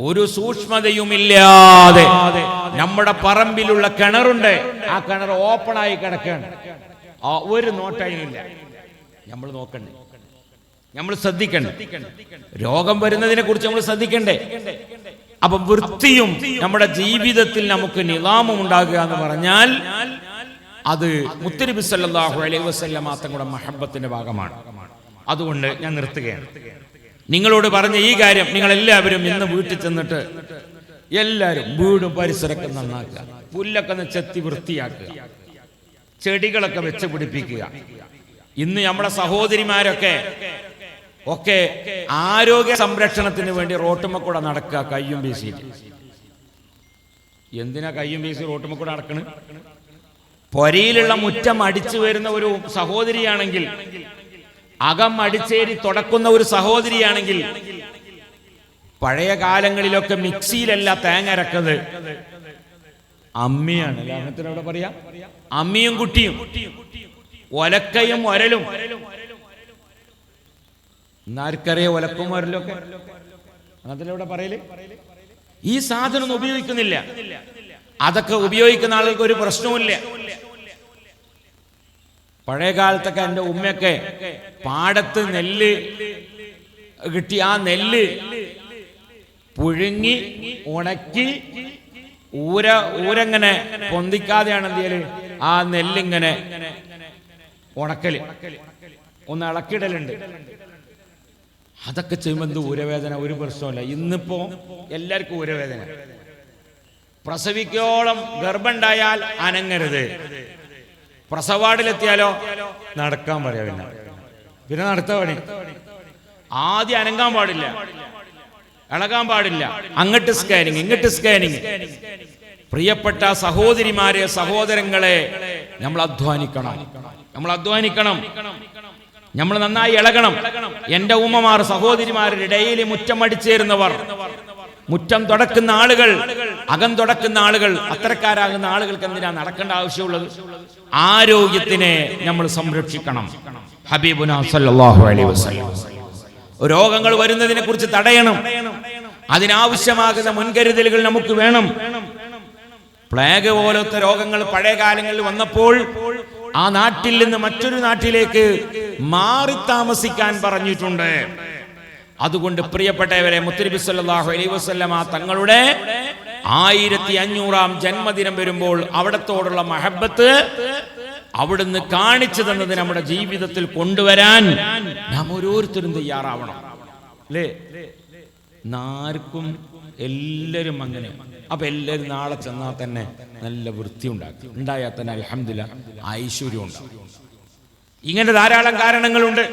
ഒരു സൂക്ഷ്മതയുമില്ലാതെ നമ്മുടെ പറമ്പിലുള്ള കിണറുണ്ട്, ആ കിണർ ഓപ്പൺ ആയി കിടക്കുകയാണ്. ഒരു നോട്ടയില്ല. നമ്മൾ നോക്കണ്ടേ? നമ്മൾ ശ്രദ്ധിക്കണ്ടേ? രോഗം വരുന്നതിനെ കുറിച്ച് നമ്മൾ ശ്രദ്ധിക്കണ്ടേ? അപ്പൊ വൃത്തിയും നമ്മുടെ ജീവിതത്തിൽ നമുക്ക് നിളാമം ഉണ്ടാകുക എന്ന് പറഞ്ഞാൽ അത് മുത്തനബി സല്ലല്ലാഹു അലൈഹി വസല്ലമ തങ്ങളുടെ മഹബ്ബത്തിന്റെ ഭാഗമാണ്. അതുകൊണ്ട് ഞാൻ നിർത്തുകയാണ്. നിങ്ങളോട് പറഞ്ഞ ഈ കാര്യം നിങ്ങൾ എല്ലാവരും ഇന്ന് വീട്ടിൽ ചെന്നിട്ട് എല്ലാവരും വീടും പരിസരമൊക്കെ നന്നാക്കുക, പുല്ലൊക്കെ ഒന്ന് ചെത്തി വൃത്തിയാക്കുക, ചെടികളൊക്കെ വെച്ച് പിടിപ്പിക്കുക. ഇന്ന് നമ്മുടെ സഹോദരിമാരൊക്കെ ആരോഗ്യ സംരക്ഷണത്തിന് വേണ്ടി റോട്ടുമ്മക്കൂടെ നടക്കുക, കയ്യും വീശിയിട്ട്. എന്തിനാ കയ്യും വീശി റോട്ടുമ്മക്കൂടെ നടക്കണ്? പൊരയിലുള്ള മുറ്റം അടിച്ചു വരുന്ന ഒരു സഹോദരിയാണെങ്കിൽ, അകം അടിച്ചേരി തുടക്കുന്ന ഒരു സഹോദരിയാണെങ്കിൽ, പഴയ കാലങ്ങളിലൊക്കെ മിക്സിയിലല്ല തേങ്ങ അരക്കുന്നത്, അമ്മിയാണ്. ലാഭത്തിനോട് പറയാ അമ്മിയും കുട്ടിയും, ഒലക്കയും ഒരലും. എന്നാർക്കറിയാം ഒലക്കും ഒരലൊക്കെ? അങ്ങനത്തിലൂടെ പറയല്. ഈ സാധനം ഒന്നും ഉപയോഗിക്കുന്നില്ല. അതൊക്കെ ഉപയോഗിക്കുന്ന ആളുകൾക്ക് ഒരു പ്രശ്നവുമില്ല. പഴയ കാലത്തൊക്കെ എൻ്റെ ഉമ്മയൊക്കെ പാടത്ത് നെല്ല് കിട്ടി ആ നെല്ല് പുഴുങ്ങി ഉണക്കി ഊരങ്ങനെ പൊന്തിക്കാതെയാണ് എന്ത് ചെയ്യല്? ആ നെല്ലിങ്ങനെ ഉണക്കല്, ഒന്ന് ഇളക്കിടലുണ്ട്. അതൊക്കെ ചെയ്യുമ്പോൾ എന്ത് ഊരവേദന, ഒരു പ്രശ്നമില്ല. ഇന്നിപ്പോ എല്ലാവർക്കും ഊരവേദന. പ്രസവിക്കോളം ഗർഭമുണ്ടായാൽ അനങ്ങരുത്, പ്രസവാടിലെത്തിയാലോ നടക്കാൻ പറയാ. പിന്നെ നടത്ത പണി. ആദ്യം അനങ്ങാൻ പാടില്ല, ഇളകാൻ പാടില്ല, അങ്ങോട്ട് സ്കാനിങ് ഇങ്ങോട്ട് സ്കാനിങ്. പ്രിയപ്പെട്ട സഹോദരിമാരെ, സഹോദരങ്ങളെ, നമ്മൾ അധ്വാനിക്കണം, നമ്മൾ അധ്വാനിക്കണം, നമ്മൾ നന്നായി ഇളകണം. എന്റെ ഉമ്മമാർ, സഹോദരിമാരുടെ ഡെയിലി മുറ്റം അടിച്ചേരുന്നവർ, മുറ്റം തുടക്കുന്ന ആളുകൾ, അകം തുടക്കുന്ന ആളുകൾ, അത്തരക്കാരാകുന്ന ആളുകൾക്ക് എന്തിനാ നടക്കേണ്ട ആവശ്യമുള്ളത്? ആരോഗ്യത്തിനെ നമ്മൾ സംരക്ഷിക്കണം. ഹബീബുനാ സല്ലല്ലാഹു അലൈഹി വസല്ലം രോഗങ്ങൾ വരുന്നതിനെ കുറിച്ച് തടയണം. അതിനാവശ്യമാകുന്ന മുൻകരുതലുകൾ നമുക്ക് വേണം. പ്ലേഗ് പോലത്തെ രോഗങ്ങൾ പഴയ കാലങ്ങളിൽ വന്നപ്പോൾ ആ നാട്ടിൽ നിന്ന് മറ്റൊരു നാട്ടിലേക്ക് മാറി താമസിക്കാൻ പറഞ്ഞിട്ടുണ്ട്. അതുകൊണ്ട് പ്രിയപ്പെട്ടവരെ, മുത്തനബി സല്ലല്ലാഹു അലൈഹി വസല്ലമ തങ്ങളുടെ 1500-ാം ജന്മദിനം വരുമ്പോൾ അവിടത്തോടുള്ള മഹബത്ത് അവിടുന്ന് കാണിച്ചു തന്നത് നമ്മുടെ ജീവിതത്തിൽ കൊണ്ടുവരാൻ നാം ഓരോരുത്തരും തയ്യാറാവണം, അല്ലേ? ആർക്കും എല്ലാവരും അങ്ങനെ. അപ്പൊ എല്ലാവരും നാളെ ചെന്നാൽ തന്നെ നല്ല വൃത്തി ഉണ്ടാക്കും, ഉണ്ടായാൽ തന്നെ അൽഹംദുലില്ലാഹ് ഐശ്വര്യം ഉണ്ടാകും. ഇങ്ങനെ ധാരാളം കാരണങ്ങളുണ്ട്.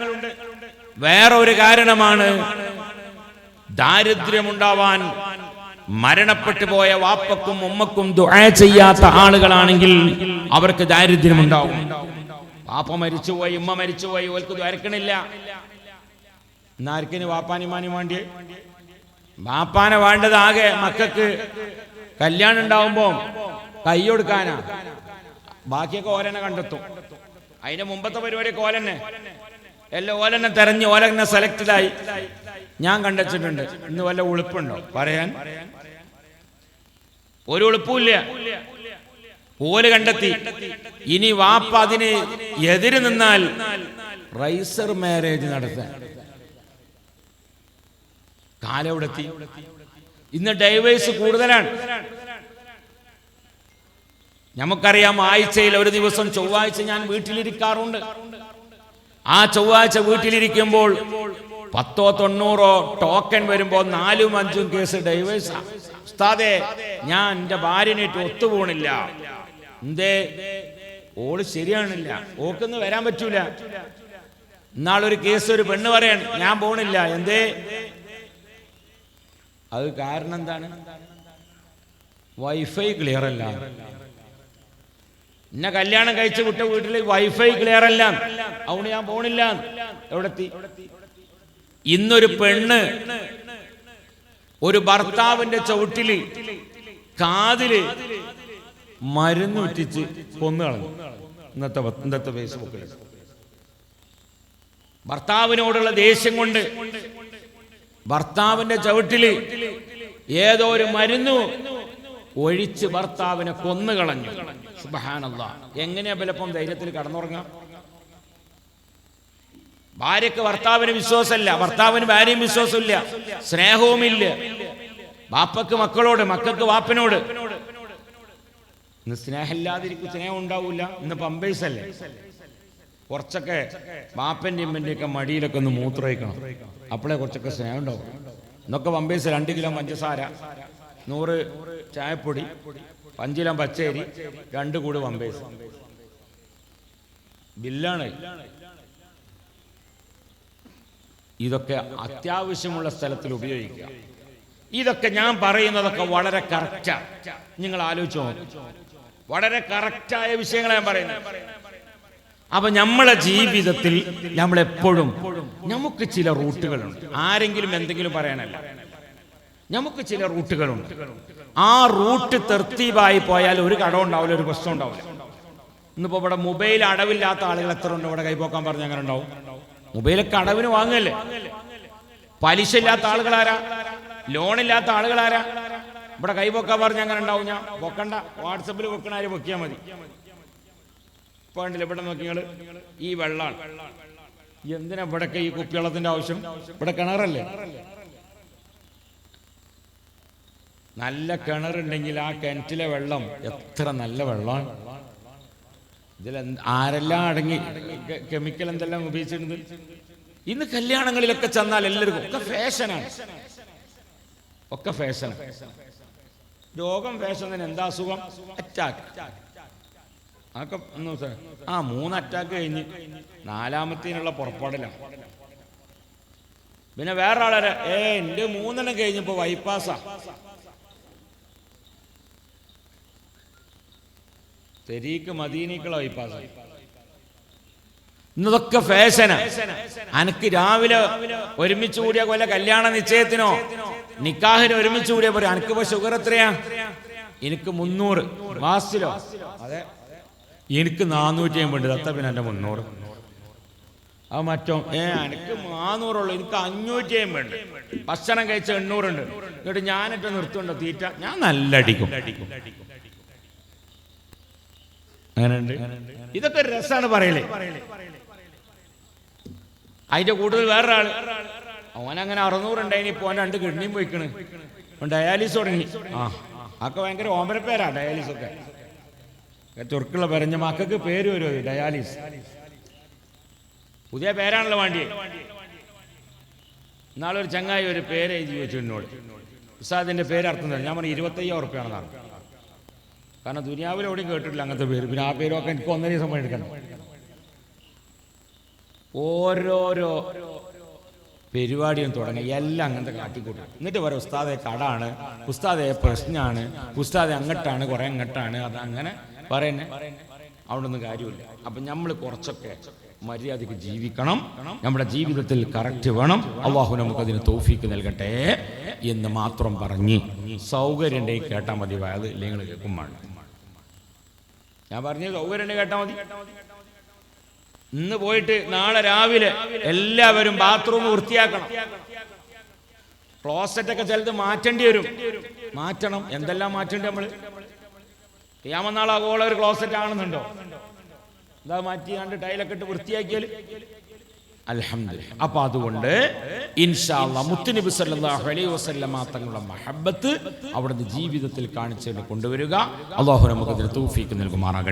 വേറെ ഒരു കാരണമാണ് ദാരിദ്ര്യമുണ്ടാവാൻ. മരണപ്പെട്ടു പോയ വാപ്പക്കും ഉമ്മക്കും ദുആ ചെയ്യാത്ത ആളുകളാണെങ്കിൽ അവർക്ക് ദാരിദ്ര്യമുണ്ടാവും. വാപ്പ മരിച്ചുപോയി, ഉമ്മ മരിച്ചുപോയി, ഓർക്ക് ദ്വാരക്കണില്ല. എന്നാർക്കിന് വാപ്പാനിമാനും വേണ്ടി? വാപ്പാനെ വേണ്ടത് ആകെ മക്കൾക്ക് കല്യാണം ഉണ്ടാവുമ്പോ കൈ കൊടുക്കാനാ. ബാക്കിയൊക്കെ ഓലെന്നെ കണ്ടെത്തും. അതിന്റെ മുമ്പത്തെ പരിപാടിയൊക്കെ ഓലെന്നെ, എല്ലാം ഓലെന്നെ തെരഞ്ഞ് ഓലെന്നെ സെലക്റ്റഡായി. ഞാൻ കണ്ടെച്ചിട്ടുണ്ട്. ഇന്ന് വല്ല ഉളുപ്പുണ്ടോ പറയാൻ? ഒരു ഉളുപ്പുമില്ല. ഓല് കണ്ടെത്തി. ഇനി വാപ്പ അതിന് എതിര് നിന്നാൽ റൈസർ മാരേജ് നടത്താൻ കാലെവിടെത്തി. ഇന്ന് ഡൈവേഴ്സ് കൂടുതലാണ്. നമുക്കറിയാം, ആഴ്ചയിൽ ഒരു ദിവസം ചൊവ്വാഴ്ച ഞാൻ വീട്ടിലിരിക്കാറുണ്ട്. ആ ചൊവ്വാഴ്ച വീട്ടിലിരിക്കുമ്പോൾ 10-90 ടോക്കൺ വരുമ്പോൾ 4-5 കേസ് ഡൈവേഴ്സാ. ഉസ്താദേ, ഞാൻ എന്റെ ഭാര്യനായിട്ട് ഒത്തുപോണില്ല. എന്തേ? ഓള് ശരിയാണില്ല, ഓക്കൊന്ന് വരാൻ പറ്റൂല. ഇന്നാളൊരു കേസ്, ഒരു പെണ്ണ് പറയാണ്, ഞാൻ പോണില്ല. എന്തേ? അത് കാരണം എന്താണ്? വൈഫൈ ക്ലിയർ അല്ല. എന്നെ കല്യാണം കഴിച്ച് വിട്ട വീട്ടിൽ വൈഫൈ ക്ലിയർ അല്ല, അതുകൊണ്ട് ഞാൻ പോണില്ല. എവിടെത്തി? ഇന്നൊരു പെണ്ണ് ഒരു ഭർത്താവിന്റെ ചവിട്ടില് കാതില് മരുന്ന് ഉറ്റിച്ച് കൊന്നു കളഞ്ഞു. ഇന്നത്തെ ഫേസ്ബുക്കിൽ ഭർത്താവിനോടുള്ള ദേഷ്യം കൊണ്ട് ഭർത്താവിന്റെ ചവിട്ടില് ഏതോ ഒരു മരുന്ന് ഒഴിച്ച് ഭർത്താവിനെ കൊന്നുകളഞ്ഞു. സുബ്ഹാനല്ലാഹ്. എങ്ങനെയാ പലപ്പം ധൈര്യത്തിൽ കടന്നുറങ്ങാം? ഭാര്യക്ക് ഭർത്താവിന് വിശ്വാസമില്ല, ഭർത്താവിന് ഭാര്യയും വിശ്വാസമില്ല, സ്നേഹവുമില്ല. ബാപ്പക്ക് മക്കളോട്, മക്കൾക്ക് വാപ്പനോട്. ഇന്ന് സ്നേഹമില്ലാതിരിക്കും, സ്നേഹം ഉണ്ടാവൂല. ഇന്ന് പമ്പേഴ്സ് അല്ലേ. കുറച്ചൊക്കെ ബാപ്പൻ്റെ ഇമ്മൻ്റെ ഒക്കെ മടിയിലൊക്കെ ഒന്ന് മൂത്രയിക്കണം, അപ്പോഴേ കുറച്ചൊക്കെ സ്നേഹം ഉണ്ടാവും. ഇന്നൊക്കെ പമ്പേഴ്സ് 2 കിലോ പഞ്ചസാര, 100 ചായപ്പൊടി, 5 കിലോ പച്ചരി, 2 കൂട് പമ്പേഴ്സ്. ബില്ലാണ്. ഇതൊക്കെ അത്യാവശ്യമുള്ള സ്ഥലത്തിൽ ഉപയോഗിക്കുക. ഇതൊക്കെ ഞാൻ പറയുന്നതൊക്കെ വളരെ കറക്റ്റാണ്. നിങ്ങൾ ആലോചിച്ചോ, വളരെ കറക്റ്റായ വിഷയങ്ങളെ ഞാൻ പറയുന്നത്. അപ്പൊ നമ്മളെ ജീവിതത്തിൽ നമ്മളെപ്പോഴും നമുക്ക് ചില റൂട്ടുകളുണ്ട്. ആരെങ്കിലും എന്തെങ്കിലും പറയാനല്ല, നമുക്ക് ചില റൂട്ടുകളുണ്ട്. ആ റൂട്ട് തെർത്തീബായി പോയാൽ ഒരു കടം ഉണ്ടാവില്ല, ഒരു പ്രശ്നം ഉണ്ടാവില്ല. ഇന്നിപ്പോ ഇവിടെ മൊബൈൽ അടവില്ലാത്ത ആളുകൾ എത്ര ഉണ്ട്? ഇവിടെ കൈപോക്കാൻ പറഞ്ഞ അങ്ങനെ ഉണ്ടാവും. മൊബൈലൊക്കെ അടവിന് വാങ്ങല്ലേ. പലിശ ഇല്ലാത്ത ആളുകളാരാ? ലോണില്ലാത്ത ആളുകളാരാ? ഇവിടെ കൈപോക്കാൻ പറഞ്ഞ അങ്ങനെ ഉണ്ടാവും. ഞാൻ പൊക്കണ്ട, വാട്സപ്പിൽ വെക്കണ ആര് പൊക്കിയാൽ മതി. ഇപ്പൊ കണ്ടില്ല, ഇവിടെ നോക്കിയാള് ഈ വെള്ളമാണ്. എന്തിനാ ഇവിടൊക്കെ ഈ കുപ്പിവെള്ളത്തിന്റെ ആവശ്യം? ഇവിടെ കിണറല്ലേ. നല്ല കിണറുണ്ടെങ്കിൽ ആ കിണറ്റിലെ വെള്ളം എത്ര നല്ല വെള്ളമാണ്. ഇതിൽ ആരെല്ലാം അടങ്ങി കെമിക്കൽ എന്തെല്ലാം ഉപയോഗിച്ചിട്ടുണ്ട്. ഇന്ന് കല്യാണങ്ങളിലൊക്കെ ചെന്നാൽ എല്ലാവർക്കും ഒക്കെ ഫാഷനാണ്, ഒക്കെ ഫാഷൻ. രോഗം ഫാഷൻ. എന്താ അസുഖം? അറ്റാക്ക്. അതൊക്കെ 3 അറ്റാക്ക് കഴിഞ്ഞ് 4ാമത്തേനുള്ള പുറപ്പാടിലാണ്. പിന്നെ വേറെ ആളെ എൻ്റെ 3 കഴിഞ്ഞപ്പോ ബൈപ്പാസാ. തെരീക്ക് മദീനക്കുള്ള ബൈപ്പാസാ. ഇന്നതൊക്കെ ഫാഷനാ. അനക്ക് രാവിലെ ഒരുമിച്ച് കൂടിയ പോലെ കല്യാണ നിശ്ചയത്തിനോ നിക്കാഹിനോ ഒരുമിച്ച് കൂടിയ പോലെ അനക്കിപ്പോ ഷുഗർ എത്രയാ? എനിക്ക് 300 മാസത്തിലോ? അതെ, എനിക്ക് 450 അത്ത പിന്നെ എൻ്റെ 300. ആ മറ്റോ എനിക്ക് 400 എനിക്ക് 550. ഭക്ഷണം കഴിച്ച 800 ഉണ്ട്. എന്നിട്ട് ഞാനിട്ട് നിർത്തുണ്ടോ തീറ്റ? ഞാൻ നല്ല അടിക്കും. അങ്ങനെയുണ്ട്. ഇതൊക്കെ ഒരു രസമാണ് പറയലേ. അതിന്റെ കൂടുതൽ വേറൊരാള് അവനങ്ങനെ 600 ഉണ്ടായിനി, ഇപ്പൊ 2 കിഡ്നിയും പോയിക്കണ്, ഡയാലിസ് തുടങ്ങി. അതൊക്കെ ഭയങ്കര ഓമന പേരാ ഡയാലിസ് ഒക്കെ. ചുരുക്കുള്ള പേരഞ്ഞ മക്കൾക്ക് പേര് വരുമോ? ഡയാലിസ് പുതിയ പേരാണല്ലോ വേണ്ടിയേ. നാളൊരു ചങ്ങായി ഒരു പേര് എഴുതി വെച്ചു എന്നോട്. ഉസ്താദിന്റെ പേര് അർത്ഥം തന്നെ. ഞാൻ പറഞ്ഞു 25,000 ഉറുപ്പികയാണെന്നാണ്. കാരണം ദുനിയാവിൽ എവിടെയും കേട്ടിട്ടില്ല അങ്ങനത്തെ പേര്. പിന്നെ ആ പേരൊക്കെ എനിക്ക് 1.5 ദിവസം എടുക്കണം. ഓരോരോ പരിപാടിയും തുടങ്ങി എല്ലാം അങ്ങനത്തെ കാട്ടിക്കൂട്ടും. എന്നിട്ട് പറയും ഉസ്താദെ കടാണ്, ഉസ്താദെ പ്രശ്നമാണ്, ഉസ്താദെ അങ്ങട്ടാണ്, കുറെ അങ്ങട്ടാണ്, അത് അങ്ങനെ പറയുന്നേ. അവിടെ ഒന്നും കാര്യമില്ല. അപ്പൊ നമ്മൾ കുറച്ചൊക്കെ മര്യാദയ്ക്ക് ജീവിക്കണം. നമ്മുടെ ജീവിതത്തിൽ കറക്റ്റ് വേണം. അള്ളാഹു നമുക്കതിന് തൗഫീക്ക് നൽകട്ടെ എന്ന് മാത്രം പറഞ്ഞ് സൗകര്യം ഉണ്ടെങ്കിൽ കേട്ടാൽ മതി. അത് ഇല്ലെങ്കിൽ കേൾക്കും വേണം. ഞാൻ പറഞ്ഞ സൗകര്യം ഉണ്ടെങ്കിൽ കേട്ടാൽ മതി. ഇന്ന് പോയിട്ട് നാളെ രാവിലെ എല്ലാവരും ബാത്റൂം വൃത്തിയാക്കണം. ക്ലോസറ്റൊക്കെ ചിലത് മാറ്റേണ്ടി വരും. മാറ്റണം. എന്തെല്ലാം മാറ്റേണ്ടി? നമ്മൾ ഖിയാമത്ത് നാൾ ആഗോളം ഒരു ക്ലോസറ്റ് ആണെന്നുണ്ടോ? ഇതാ മാറ്റി കണ്ട് ടൈലൊക്കെ ഇട്ട് വൃത്തിയാക്കിയാൽ അൽഹംദുലില്ലാ. അപ്പൊ അതുകൊണ്ട് ഇൻഷാ അല്ലാഹ് മുത്തുനബി സല്ലല്ലാഹു അലൈഹി വസല്ലമ തങ്ങളുടെ മഹബ്ബത്ത് അവിടുന്ന് ജീവിതത്തിൽ കാണിച്ചു കൊണ്ടുവരിക. അല്ലാഹു നമുക്ക് അതിന് തൗഫീഖ് നൽകുമാറാകട്ടെ.